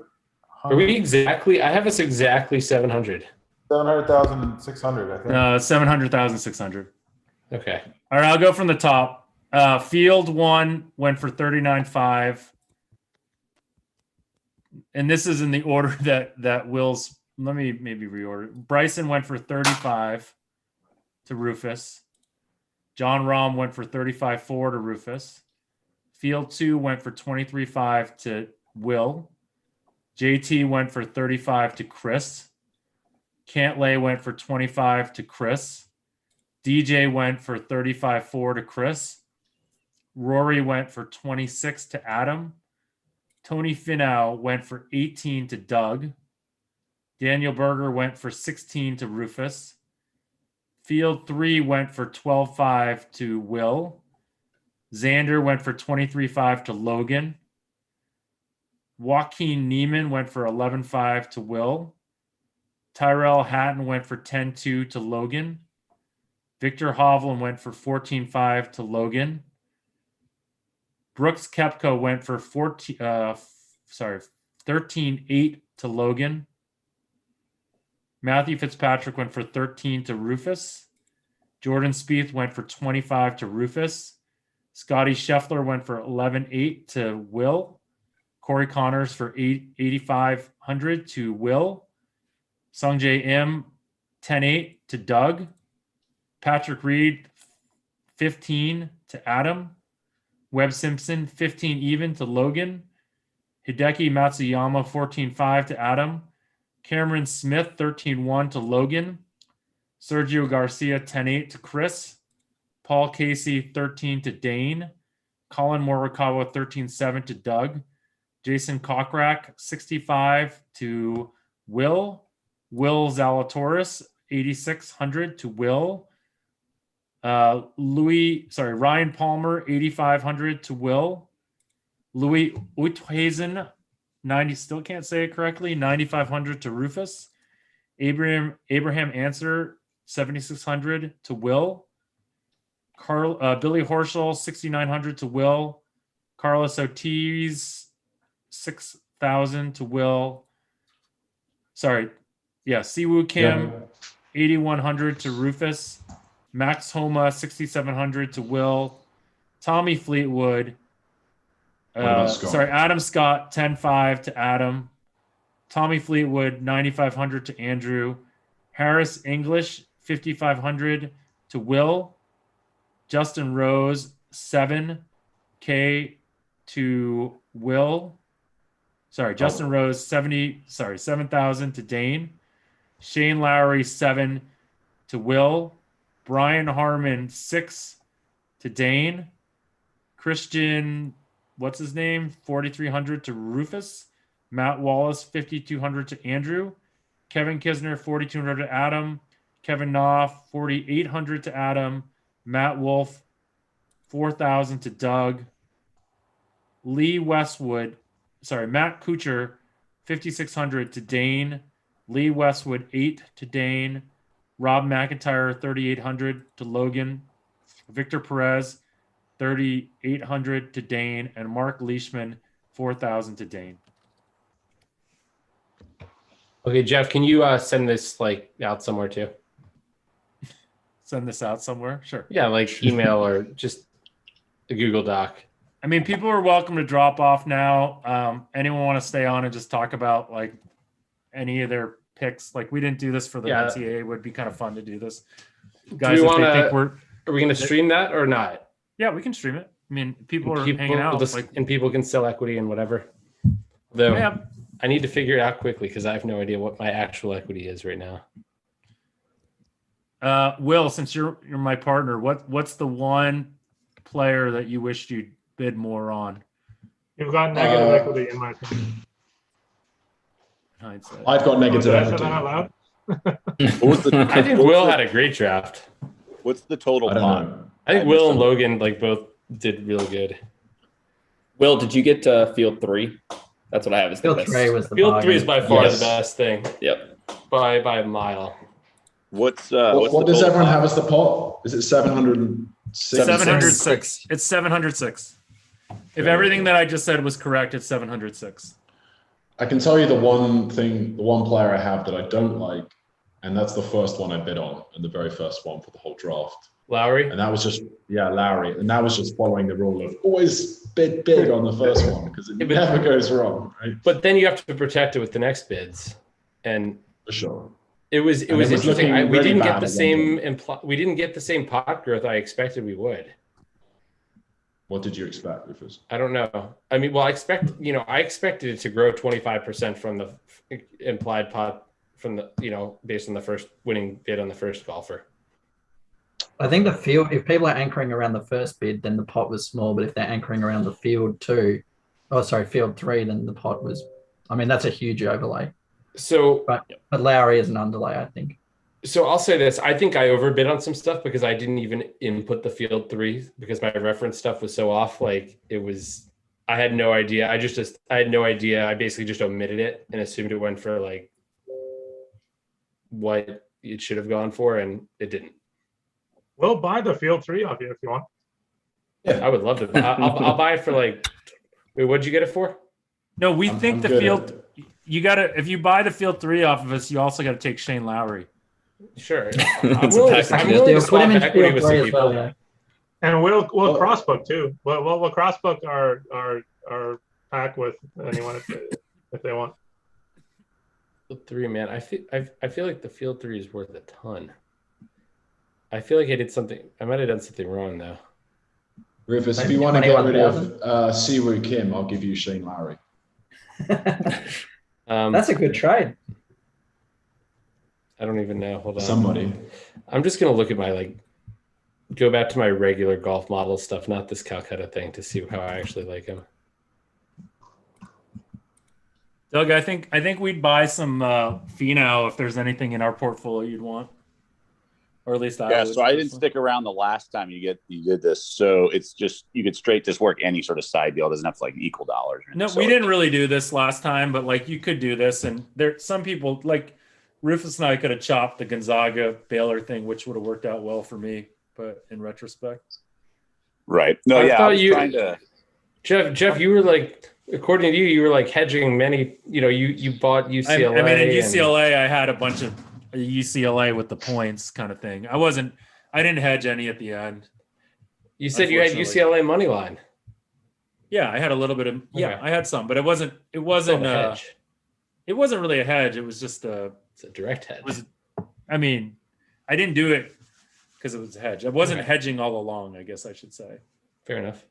S5: Are we exactly? I have us exactly 700.
S6: 700,600, I think.
S1: 700,600.
S5: Okay.
S1: All right, I'll go from the top. Field 1 went for 39.5. And this is in the order that Will's. Let me maybe reorder. Bryson went for 35 to Rufus. Jon Rahm went for 35.4 to Rufus. Field 2 went for 23.5 to Will. JT went for 35 to Chris. Cantlay went for 25 to Chris. DJ went for 35.4 to Chris. Rory went for 26 to Adam. Tony Finau went for 18 to Doug. Daniel Berger went for 16 to Rufus. Field 3 went for 12.5 to Will. Xander went for 23.5 to Logan. Joaquin Neiman went for 11.5 to Will. Tyrell Hatton went for 10.2 to Logan. Victor Hovland went for 14.5 to Logan. Brooks Koepka went for 13.8 to Logan. Matthew Fitzpatrick went for 13 to Rufus. Jordan Spieth went for 25 to Rufus. Scottie Scheffler went for 11.8 to Will. Corey Connors for 8,500 to Will. Sungjae Im 10.8 to Doug. Patrick Reed 15 to Adam. Webb Simpson 15 even to Logan. Hideki Matsuyama 14.5 to Adam. Cameron Smith 13.1 to Logan. Sergio Garcia 10.8 to Chris. Paul Casey 13 to Dane. Colin Morikawa 13.7 to Doug. Jason Kokrak 65 to Will. Will Zalatoris 8,600 to Will. Ryan Palmer 8,500 to Will. Louis Oosthuizen 90, still can't say it correctly, 9,500 to Rufus. Abraham Answer 7,600 to Will. Billy Horschel 6,900 to Will. Carlos Ortiz 6,000 to Will. Siwoo Kim 8,100 to Rufus. Max Homa 6,700 to Will. Tommy Fleetwood. Adam Scott 10.5 to Adam. Tommy Fleetwood 9,500 to Andrew. Harris English 5,500 to Will. Justin Rose 7K to Will. Justin Rose 7,000 to Dane. Shane Lowry 7 to Will. Brian Harmon 6 to Dane. Christian, what's his name? 4,300 to Rufus. Matt Wallace 5,200 to Andrew. Kevin Kisner 4,200 to Adam. Kevin Knopf 4,800 to Adam. Matt Wolf 4,000 to Doug. Matt Kuchar 5,600 to Dane. Lee Westwood 8 to Dane. Rob McIntyre 3,800 to Logan. Victor Perez 3,800 to Dane, and Mark Leishman 4,000 to Dane.
S5: Okay, Jeff, can you send this out somewhere too?
S1: Send this out somewhere? Sure.
S5: Yeah, email or just a Google Doc.
S1: I mean, people are welcome to drop off now. Anyone want to stay on and just talk about any of their picks? We didn't do this for the NCAA. It would be kind of fun to do this. Guys,
S5: are we going to stream that or not?
S1: Yeah, we can stream it. I mean, people are hanging out.
S5: And people can sell equity and whatever. Though I need to figure it out quickly because I have no idea what my actual equity is right now.
S1: Will, since you're my partner, what's the one player that you wished you'd bid more on?
S10: You've got negative equity in my opinion.
S1: Hindsight.
S3: I've got negative
S10: Did I
S3: equity.
S10: say that out loud?
S5: I think Will had a great draft.
S4: What's the total
S3: I don't
S4: pot?
S3: know.
S5: I think Will and Logan both did real good.
S7: Will, did you get field 3? That's what I have as the
S8: Field
S7: best.
S8: 3 was the
S5: Field 3 is by far
S3: Yes.
S5: the best thing.
S7: Yep.
S5: By a mile.
S4: What's
S3: What
S4: the
S3: does
S4: total
S3: everyone
S4: pot?
S3: have as the pot? Is it 706?
S1: 706. It's 706. If everything that I just said was correct, it's 706.
S3: I can tell you the one player I have that I don't like, and that's the first one I bid on, and the very first one for the whole draft.
S5: Lowry?
S3: And that was just, Lowry. And that was just following the rule of always bid big on the first one because it never goes wrong, right?
S5: But then you have to protect it with the next bids. And
S3: For sure.
S5: it was
S3: And it was
S5: interesting.
S3: looking
S5: We
S3: really
S5: didn't
S3: bad
S5: get we didn't get the same pot growth I expected we would.
S3: What did you expect, Rufus?
S5: I don't know. I mean, I expected it to grow 25% from the implied pot from the based on the first winning bid on the first golfer.
S8: I think the field, if people are anchoring around the first bid, then the pot was small. But if they're anchoring around the field field 3, then the pot was, I mean, that's a huge overlay.
S5: So,
S8: but Lowry is an underlay, I think.
S5: So I'll say this. I think I overbid on some stuff because I didn't even input the field 3 because my reference stuff was so off. Like I had no idea. I had no idea. I basically just omitted it and assumed it went for like what it should have gone for, and it didn't.
S10: We'll buy the field 3 off you if you want.
S5: Yeah, I would love to. I'll buy it for like. Wait, what'd you get it for?
S1: No, we think the field. You gotta if you buy the field 3 off of us, you also got to take Shane Lowry.
S5: Sure, I'm willing to swap equity with some people.
S8: Yeah.
S10: And we'll crossbook too. We'll crossbook our pack with anyone if they want.
S5: Field 3, man. I feel like the field 3 is worth a ton. I feel like I did something. I might have done something wrong though.
S3: Rufus, if you want to get rid of Siwoo Kim, I'll give you Shane Lowry.
S8: That's a good trade.
S5: I don't even know. Hold on.
S3: Somebody.
S5: I'm just gonna look at my go back to my regular golf model stuff, not this Calcutta thing, to see how I actually like him.
S1: Doug, I think we'd buy some Finau if there's anything in our portfolio you'd want, or at least I would.
S4: So I didn't stick around the last time you did this, so it's just you could straight just work any sort of side deal. It doesn't have to equal dollars.
S1: No, we didn't really do this last time, but you could do this, and there some people Rufus and I could have chopped the Gonzaga Baylor thing, which would have worked out well for me, but in retrospect,
S4: right? No,
S5: I was trying to. Jeff, you were according to you were hedging many. You bought UCLA.
S1: I mean, in UCLA, I had a bunch of UCLA with the points kind of thing. I didn't hedge any at the end.
S5: You said you had UCLA money line.
S1: Yeah, I had a little bit of. Yeah, okay. I had some, but it wasn't a hedge. It wasn't really a hedge. It was just
S5: it's a direct hedge.
S1: I didn't do it because it was a hedge. I wasn't hedging all along, I guess I should say.
S5: Fair enough.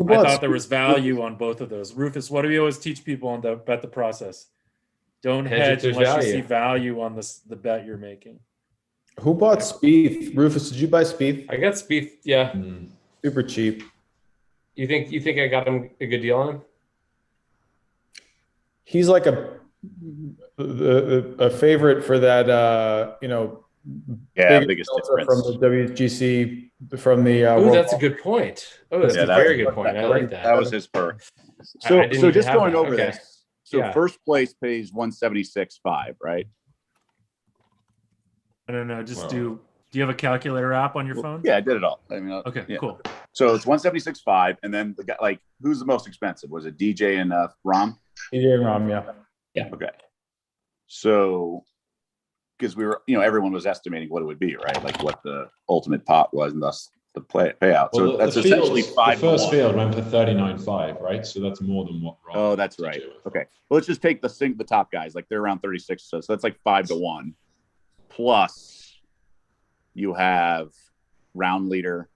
S1: I thought there was value on both of those. Rufus, what do we always teach people about the process? Don't hedge unless you see value on the bet you're making.
S2: Who bought Spieth? Rufus, did you buy Spieth?
S5: I got Spieth, yeah.
S2: Super cheap.
S5: You think I got him a good deal on him?
S2: He's like a favorite for that
S4: biggest difference
S2: from the WGC from the
S5: oh, that's a good point. Oh, that's a very good point. I like that.
S4: That was his perk. So just going over this. So first place pays 176.5, right?
S1: I don't know. Do you have a calculator app on your phone?
S4: Yeah, I did it all.
S1: Okay, cool.
S4: So it's 176.5, and then the guy who's the most expensive? Was it DJ and Rahm?
S2: DJ and Rahm, yeah.
S7: Yeah.
S4: Okay. So because we were, everyone was estimating what it would be, right? What the ultimate pot was, and thus the payout.
S3: Well,
S4: so that's essentially 5
S3: The first field went for 39.5, right? So that's more than what.
S4: Oh, that's right. Okay. Well, let's just take the top guys. They're around 36, so that's 5-1. Plus, you have round leader.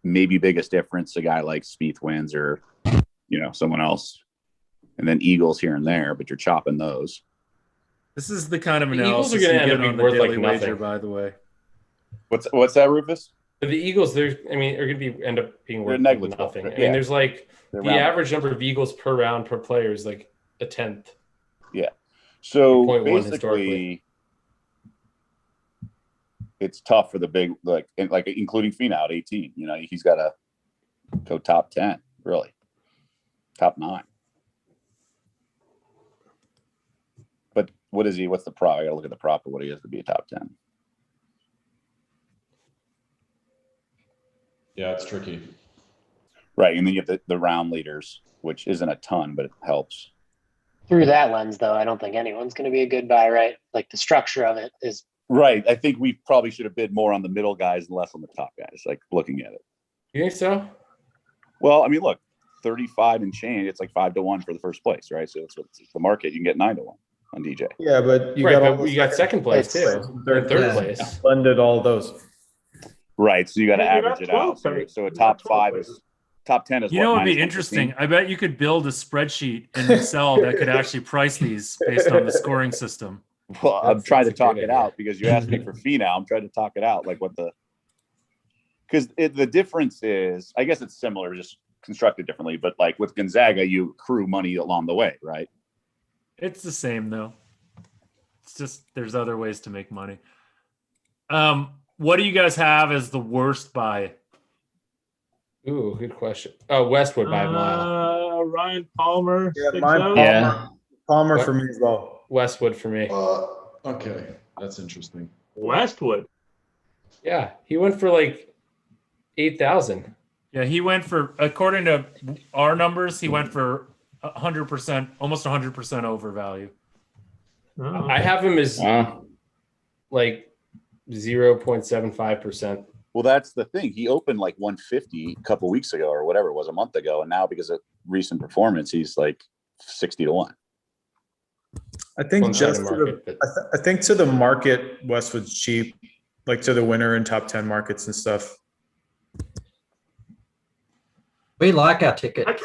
S4: Maybe biggest difference, a guy like Spieth wins, or someone else. And then Eagles here and there, but you're chopping those.
S1: This is the kind of analysis
S5: Eagles are going to
S1: end up being worth daily wager, by the way.
S4: What's that, Rufus?
S5: The Eagles, are going to end up being worth nothing. I mean, there's the average number of Eagles per round per player is a tenth.
S4: Yeah. So basically, it's tough for the big including Finau at 18. He's got to go top 10, really, top 9. But what is he? What's the prop? I got to look at the prop of what he is to be a top 10.
S3: Yeah, it's tricky.
S4: Right, and then you have the round leaders, which isn't a ton, but it helps.
S11: Through that lens, though, I don't think anyone's going to be a good buy, right? The structure of it is
S4: right. I think we probably should have bid more on the middle guys and less on the top guys. Looking at it,
S5: you think so?
S4: Well, I mean, look, 35 and change. It's 5-1 for the first place, right? So it's the market. You can get 9-1 on DJ.
S2: Yeah, but you
S5: got second place too, third place.
S2: Blended all those.
S4: Right, so you got to average it out. So a top 5 is top 10 is
S1: You know,
S4: what,
S1: what would be
S4: minus
S1: interesting.
S4: 115?
S1: I bet you could build a spreadsheet in Excel that could actually price these based on the scoring system.
S4: Well, I'm trying to
S5: that's a good
S4: talk it
S5: idea.
S4: out because you asked me for fee now. I'm trying to talk it out. Like what because the difference is, I guess it's similar, just constructed differently. But like with Gonzaga, you accrue money along the way, right?
S1: It's the same though. It's just there's other ways to make money. What do you guys have as the worst buy?
S5: Ooh, good question. Oh, Westwood by a mile.
S10: Ryan Palmer.
S6: Yeah,
S10: sticks
S6: mine,
S10: out.
S7: Yeah.
S6: Palmer
S5: What?
S6: for me as well.
S5: Westwood for me.
S3: Okay, that's interesting.
S10: Westwood.
S5: Yeah, he went for like 8,000.
S1: Yeah, he went for, according to our numbers, he went for 100%, almost 100% over value.
S10: Oh,
S5: I have him as
S7: Wow.
S5: like 0.75%.
S4: Well, that's the thing. He opened like 150 a couple weeks ago or whatever it was, a month ago, and now because of recent performance, he's like 60 to 1.
S6: I think
S5: One side
S6: just
S5: of
S6: to
S5: market,
S6: the,
S5: but
S6: I think to the market, Westwood's cheap, like to the winner and top 10 markets and stuff.
S8: We like our ticket.
S10: I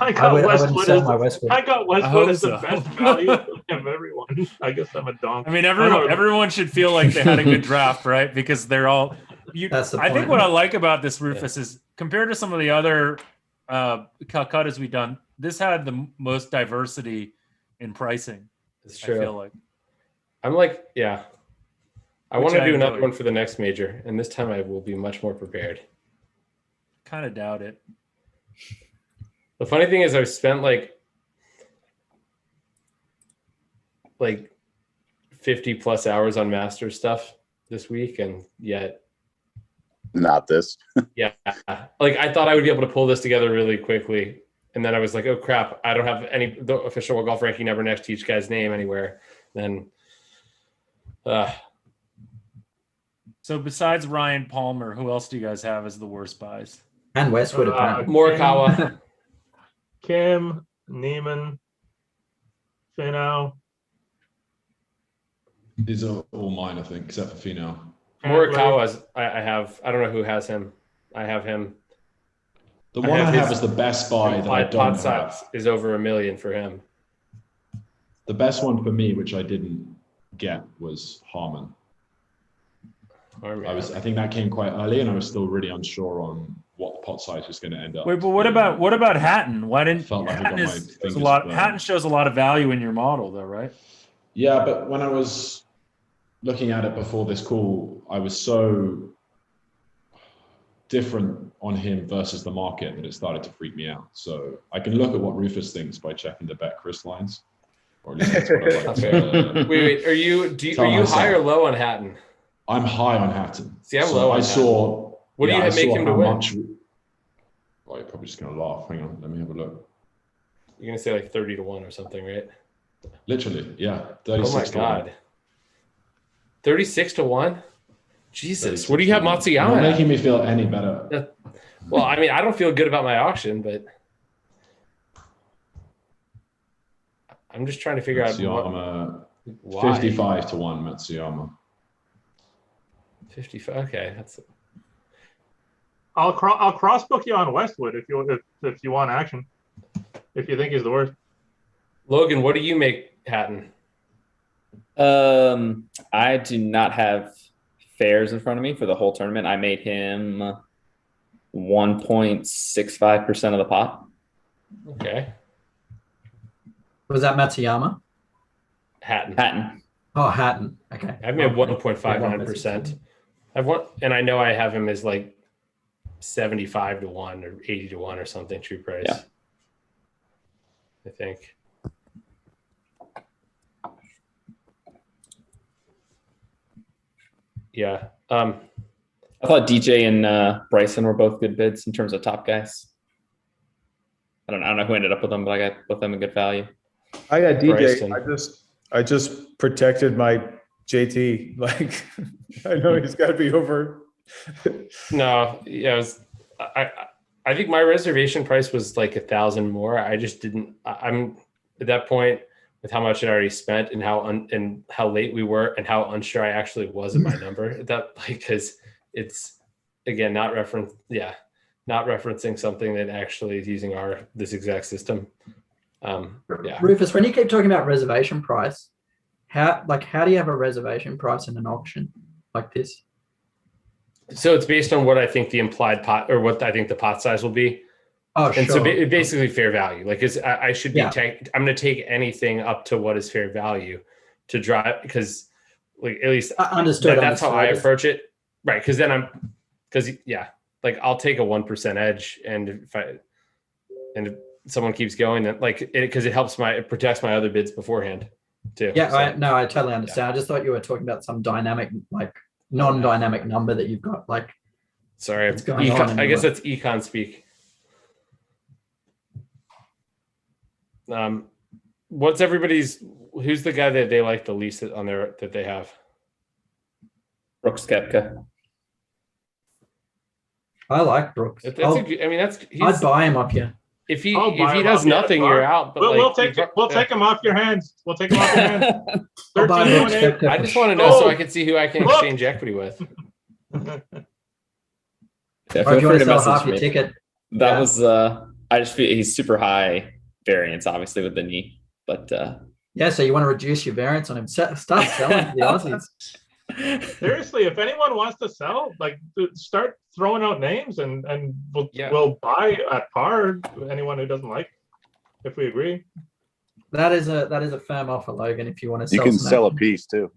S8: I
S10: got
S8: wouldn't
S10: Westwood
S8: sell
S10: as
S8: my Westwood.
S10: I got
S1: I
S10: Westwood
S1: hope
S10: as the
S1: so.
S10: best value of everyone. I guess I'm a donkey.
S1: I mean,
S10: I don't-
S1: everyone should feel like they had a good draft, right? Because they're all.
S8: That's the
S1: I think
S8: point.
S1: what I like about this Rufus is compared to some of the other Calcuttas we've done, this had the most diversity in pricing.
S5: it's
S1: I feel
S5: true.
S1: like.
S5: I'm like, yeah. I
S1: Which
S5: want to
S1: I
S5: do another
S1: enjoy.
S5: one for the next major, and this time I will be much more prepared.
S1: Kind of doubt it.
S5: The funny thing is, I've spent like 50 plus hours on master stuff this week, and yet,
S4: Not this.
S5: yeah, like I thought I would be able to pull this together really quickly, and then I was like, oh crap, I don't have the official World Golf Ranking number next to each guy's name anywhere. Then,
S1: So besides Ryan Palmer, who else do you guys have as the worst buys?
S8: And Westwood apparently.
S5: Morikawa.
S10: Kim, Neiman, Finau,
S3: These are all mine, I think, except for Finau.
S5: Morikawa's I have. I don't know who has him. I have him.
S3: The
S5: I
S3: one I
S5: have
S3: have
S5: his
S3: is the best buy that I
S5: Implied
S3: don't
S5: pot size
S3: have.
S5: is over $1 million for him.
S3: The best one for me, which I didn't get, was Harmon. I think that came quite early, and I was still really unsure on what the pot size was going to end up.
S1: Wait, but what about Hatton? Why didn't
S3: Felt like I
S1: Hatton
S3: got my
S1: shows a
S3: fingers
S1: lot?
S3: burned.
S1: Hatton shows a lot of value in your model, though, right?
S3: Yeah, but when I was looking at it before this call, I was so different on him versus the market that it started to freak me out. So I can look at what Rufus thinks by checking the bet Chris lines, or at least that's what I like to.
S5: Wait, are you
S3: Tell
S5: high or
S3: myself.
S5: low on Hatton?
S3: I'm high on Hatton.
S5: See, I'm low on
S3: I
S5: Hatton.
S3: saw.
S5: What do you
S3: I
S5: make
S3: saw
S5: him to
S3: how
S5: win?
S3: much- Oh, you're probably just going to laugh. Hang on, let me have a look.
S5: You're gonna say like 30 to 1 or something, right?
S3: Literally, yeah,
S5: Oh
S3: 36
S5: my
S3: to 1.
S5: god. 36 to 1? Jesus.
S3: 36
S5: What do you have
S3: to 1. You're
S5: Matsuyama
S3: not
S5: at?
S3: making me feel any better.
S5: Well, I mean, I don't feel good about my auction, but I'm just trying to figure out
S3: Matsuyama,
S5: why.
S3: 55 to 1, Matsuyama.
S5: 55. Okay, that's
S10: I'll cross book you on Westwood if you want action. If you think he's the worst.
S5: Logan. What do you make Hatton?
S7: I do not have fares in front of me for the whole tournament. I made him 1.65% of the pot.
S5: Okay,
S8: Was that Matsuyama?
S5: Hatton.
S8: Oh, Hatton. Okay.
S5: I have him at 1.59%. I've one, and I know I have him as like 75 to 1 or 80 to 1 or something true price.
S7: Yeah.
S5: I think. Yeah.
S7: I thought DJ and Bryson were both good bids in terms of top guys. I don't know who ended up with them, but I got both them a good value.
S6: I got DJ.
S5: Bryson.
S6: I just protected my JT. Like I know he's got to be over.
S5: No, yeah, it was, I think my reservation price was like 1,000 more. I just didn't. I'm at that point with how much I already spent and how late we were and how unsure I actually was of my number. That because it's again not reference. Yeah, not referencing something that actually is using this exact system. Yeah.
S8: Rufus, when you keep talking about reservation price, how do you have a reservation price in an auction like this?
S5: So it's based on what I think the implied pot, or what I think the pot size will be.
S8: Oh,
S5: and
S8: sure.
S5: so basically fair value. Like I should be
S8: Yeah.
S5: I'm going to take anything up to what is fair value to drive, because like at least
S8: Understood.
S5: That's how I approach it. Right. Because then like I'll take a 1% edge, and if someone keeps going, then like because it protects my other bids beforehand too.
S8: Yeah,
S5: So,
S8: I totally understand. I just thought you were talking about some dynamic, like non-dynamic number that you've got. Like,
S5: sorry,
S8: what's going on
S5: I guess that's econ speak. What's who's the guy that they like the least on that they have?
S7: Brooks Koepka.
S8: I like Brooks.
S5: I'd
S8: buy him up here.
S5: If he does nothing, you're out. But
S10: we'll take him off your hands. We'll take him off your hands.
S5: I just want to know so I can see who I can exchange equity with.
S7: Yeah,
S8: Or if you want to sell half your ticket.
S7: That was I just feel he's super high variance, obviously, with the knee. But
S8: yeah, so you want to reduce your variance on him. Start selling to the Aussies.
S10: Seriously, if anyone wants to sell, like start throwing out names, and we'll buy at par anyone who doesn't like, if we agree.
S8: That is a firm offer, Logan. If you want to sell,
S4: you can sell a piece too.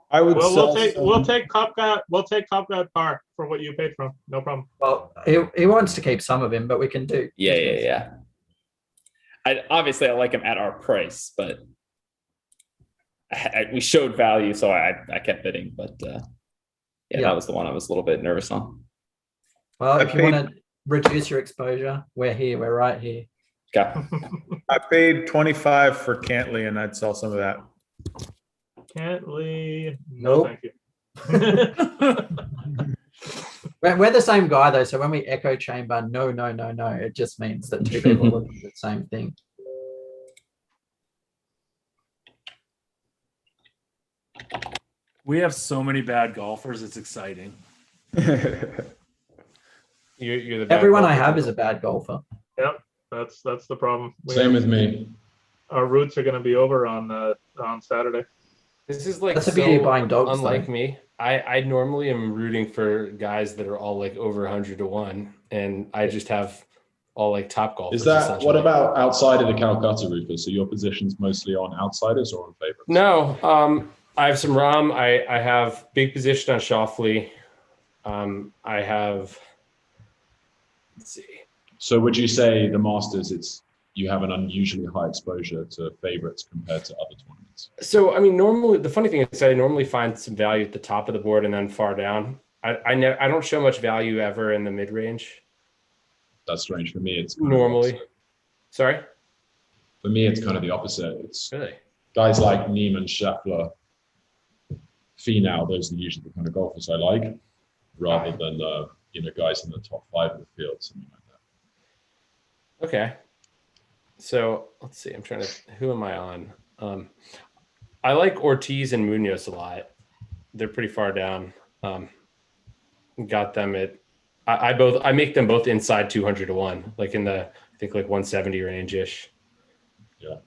S6: I would.
S10: We'll take Koepka at par for what you paid from. No problem.
S8: Well, he wants to keep some of him, but we can do.
S7: Yeah. I like him at our price, but we showed value, so I kept bidding. But that was the one I was a little bit nervous on.
S8: Well, if you want to reduce your exposure, we're here. We're right here.
S7: Okay.
S6: I paid 25 for Cantley, and I'd sell some of that.
S10: Cantley, no, thank you.
S8: We're the same guy though, so when we echo chamber, no, it just means that two people are looking at the same thing.
S1: We have so many bad golfers. It's exciting.
S5: You're the bad
S8: Everyone I
S5: golfer.
S8: have is a bad golfer.
S10: Yep, that's the problem.
S3: Same with me.
S10: Our roots are going to be over on Saturday.
S5: This is like
S8: That's the beauty of buying dogs,
S5: unlike
S8: though.
S5: me. I normally am rooting for guys that are all like over 100 to 1, and I just have all like top golfers.
S3: Is that
S5: essentially.
S3: what about outside of the Calcutta, Rufus? So your position's mostly on outsiders or on favorites?
S5: No, I have some Rahm. I have big position on Schauffele. I have. Let's see.
S3: So would you say the Masters, you have an unusually high exposure to favorites compared to other tournaments?
S5: So, I mean, normally the funny thing is I normally find some value at the top of the board and then far down. I don't show much value ever in the mid range.
S3: That's strange for me. It's
S5: normally. Sorry.
S3: For me, it's kind of the opposite. It's
S5: really
S3: guys like Neiman, Scheffler, Finau. Those are usually the kind of golfers I like, rather than guys in the top 5 of the field, something like that.
S5: Okay. So let's see. I'm trying to. Who am I on? I like Ortiz and Munoz a lot. They're pretty far down. Got them at. I make them both inside 200 to 1, like in the I think like 170 range ish.
S3: Yeah.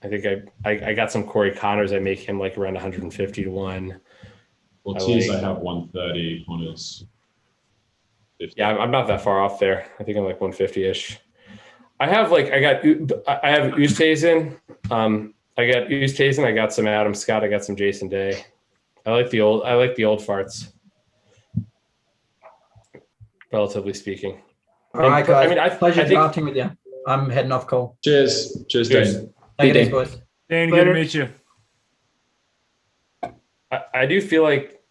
S5: I think I got some Corey Connors. I make him like around 150 to 1.
S3: Ortiz, I have 130. Connors. 50.
S5: Yeah, I'm not that far off there. I think I'm like 150 ish. I have Oosthuizen. I got Oosthuizen. I got some Adam Scott. I got some Jason Day. I like the old farts. Relatively speaking.
S8: All right, guys.
S5: I mean,
S8: Pleasure drafting with you. I'm heading off call.
S3: Cheers, Dane.
S8: Take it easy, boys.
S1: Dane, good to meet you.
S5: I do feel like,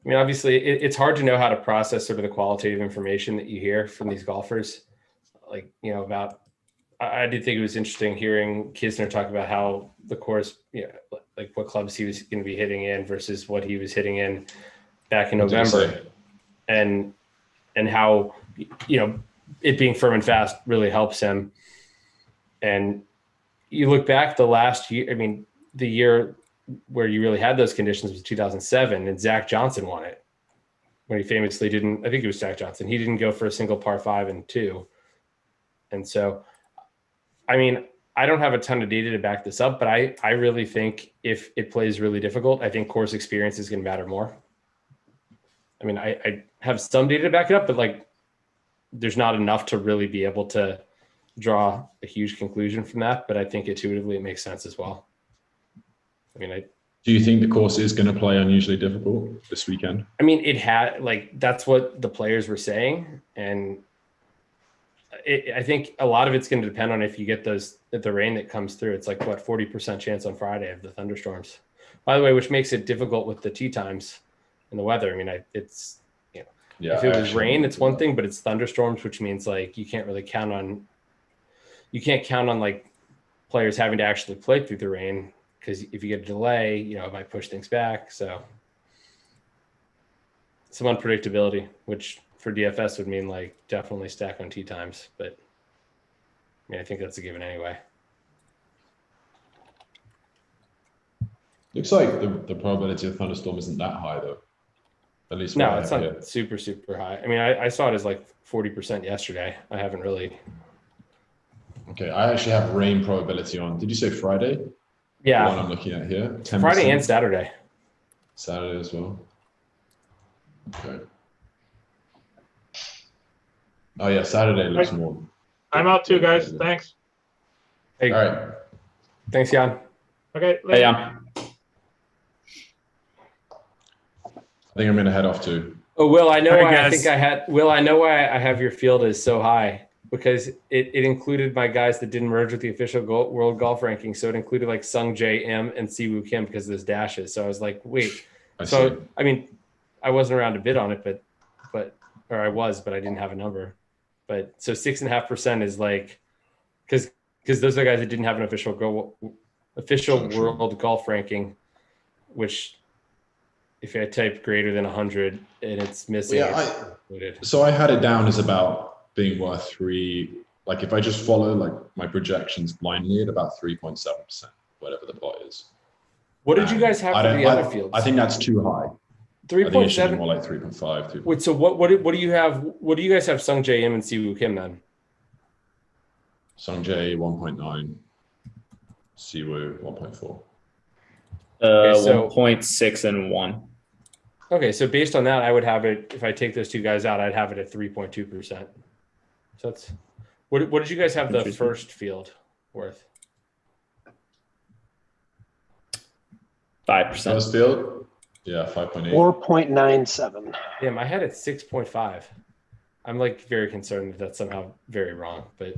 S5: I mean, obviously, it's hard to know how to process sort of the qualitative information that you hear from these golfers. Like, about, I did think it was interesting hearing Kisner talk about how the course, like what clubs he was going to be hitting in versus what he was hitting in back in November, and how, it being firm and fast really helps him. And you look back the last year, I mean, the year where you really had those conditions was 2007, and Zach Johnson won it. when he famously didn't. I think it was Jack Johnson. He didn't go for a single par 5 and 2, and so, I mean, I don't have a ton of data to back this up, but I really think if it plays really difficult, I think course experience is going to matter more. I mean, I have some data to back it up, but like, there's not enough to really be able to draw a huge conclusion from that. But I think intuitively it makes sense as well. I mean,
S3: do you think the course is going to play unusually difficult this weekend?
S5: I mean, it had like, that's what the players were saying. And I think a lot of it's going to depend on if you get the rain that comes through. It's like what, 40% chance on Friday of the thunderstorms, by the way, which makes it difficult with the tee times and the weather. I mean, it's, if it was rain, it's one thing, but it's thunderstorms, which means like you can't count on like players having to actually play through the rain, because if you get a delay, it might push things back. So some unpredictability, which for DFS would mean like definitely stack on tee times, but I mean, I think that's a given anyway.
S3: Looks like the probability of thunderstorm isn't that high though. At least
S5: no, it's not super, super high. I mean, I saw it as like 40% yesterday. I haven't really.
S3: Okay, I actually have rain probability on. Did you say Friday?
S5: Yeah.
S3: The one I'm looking at here. 10%.
S5: Friday and Saturday.
S3: Saturday as well. Okay. Oh yeah, Saturday looks more.
S10: I'm out too, guys. Thanks.
S5: Hey.
S3: All right.
S5: Thanks, Jan.
S10: Okay.
S7: Hey, Jan.
S3: I think I'm going to head off too.
S5: Oh, Will, I know
S1: All right,
S5: why
S1: guys.
S5: I think I had. Will, I know why I have your field as so high, because it included my guys that didn't merge with the official world golf ranking. So it included like Sung Jae M and Siwoo Kim because of those dashes. So I was like, wait. I mean, I wasn't around to bid on it, or I was, but I didn't have a number. But so 6.5% is like, because those are the guys that didn't have an official world golf ranking, which if I type greater than 100 and it's missing,
S3: so I had it down as about being worth 3. Like if I just follow like my projections blindly at about 3.7%, whatever the pot is.
S5: What did you guys have for the other fields?
S3: I think that's too high.
S5: 3.7,
S3: more like 3.5.
S5: Wait, so what do you have? What do you guys have? Sung Jae M and Siwoo Kim then?
S3: Sung Jae 1.9, Siwoo 1.4.
S5: Okay, so
S7: 1.6 and 1.
S5: Okay, so based on that, I would have it. If I take those two guys out, I'd have it at 3.2%. So that's what did you guys have the first field worth?
S7: 5%.
S3: First field, yeah, 5.8.
S11: 4.97.
S5: Damn, I had it 6.5. I'm like very concerned that that's somehow very wrong. But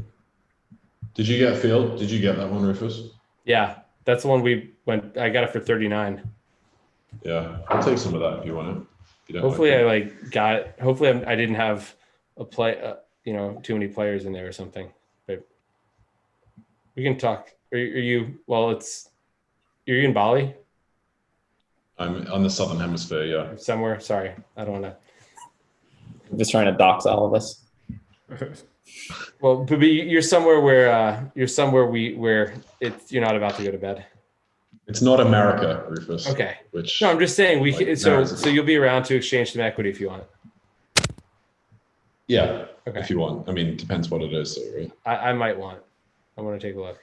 S3: did you get field? Did you get that one, Rufus?
S5: Yeah, that's the one we went. I got it for 39.
S3: Yeah, I'll take some of that if you want it. If you don't
S5: Hopefully,
S3: like
S5: hopefully, I didn't have a play. Too many players in there or something. But we can talk. Are you? Well, are you in Bali?
S3: I'm on the southern hemisphere. Yeah.
S5: Somewhere. Sorry, I don't want to.
S7: I'm just trying to dox all of us.
S5: Well, but you're somewhere where where you're not about to go to bed.
S3: It's not America, Rufus.
S5: Okay.
S3: Which
S5: no, I'm just saying so
S3: narrative.
S5: you'll be around to exchange some equity if you want.
S3: Yeah.
S5: Okay.
S3: If you want. I mean, it depends what it is. So, right?
S5: I might want. I want to take a look.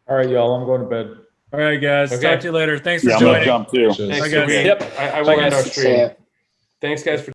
S6: All right, y'all. I'm going to bed.
S1: All right, guys.
S5: Okay.
S1: Talk to you later. Thanks for
S4: I'm gonna
S1: joining.
S4: jump too.
S3: Cheers.
S5: Thanks,
S1: Bye, guys.
S5: Yep. I will end our
S11: See
S5: stream.
S11: ya.
S5: Thanks, guys, for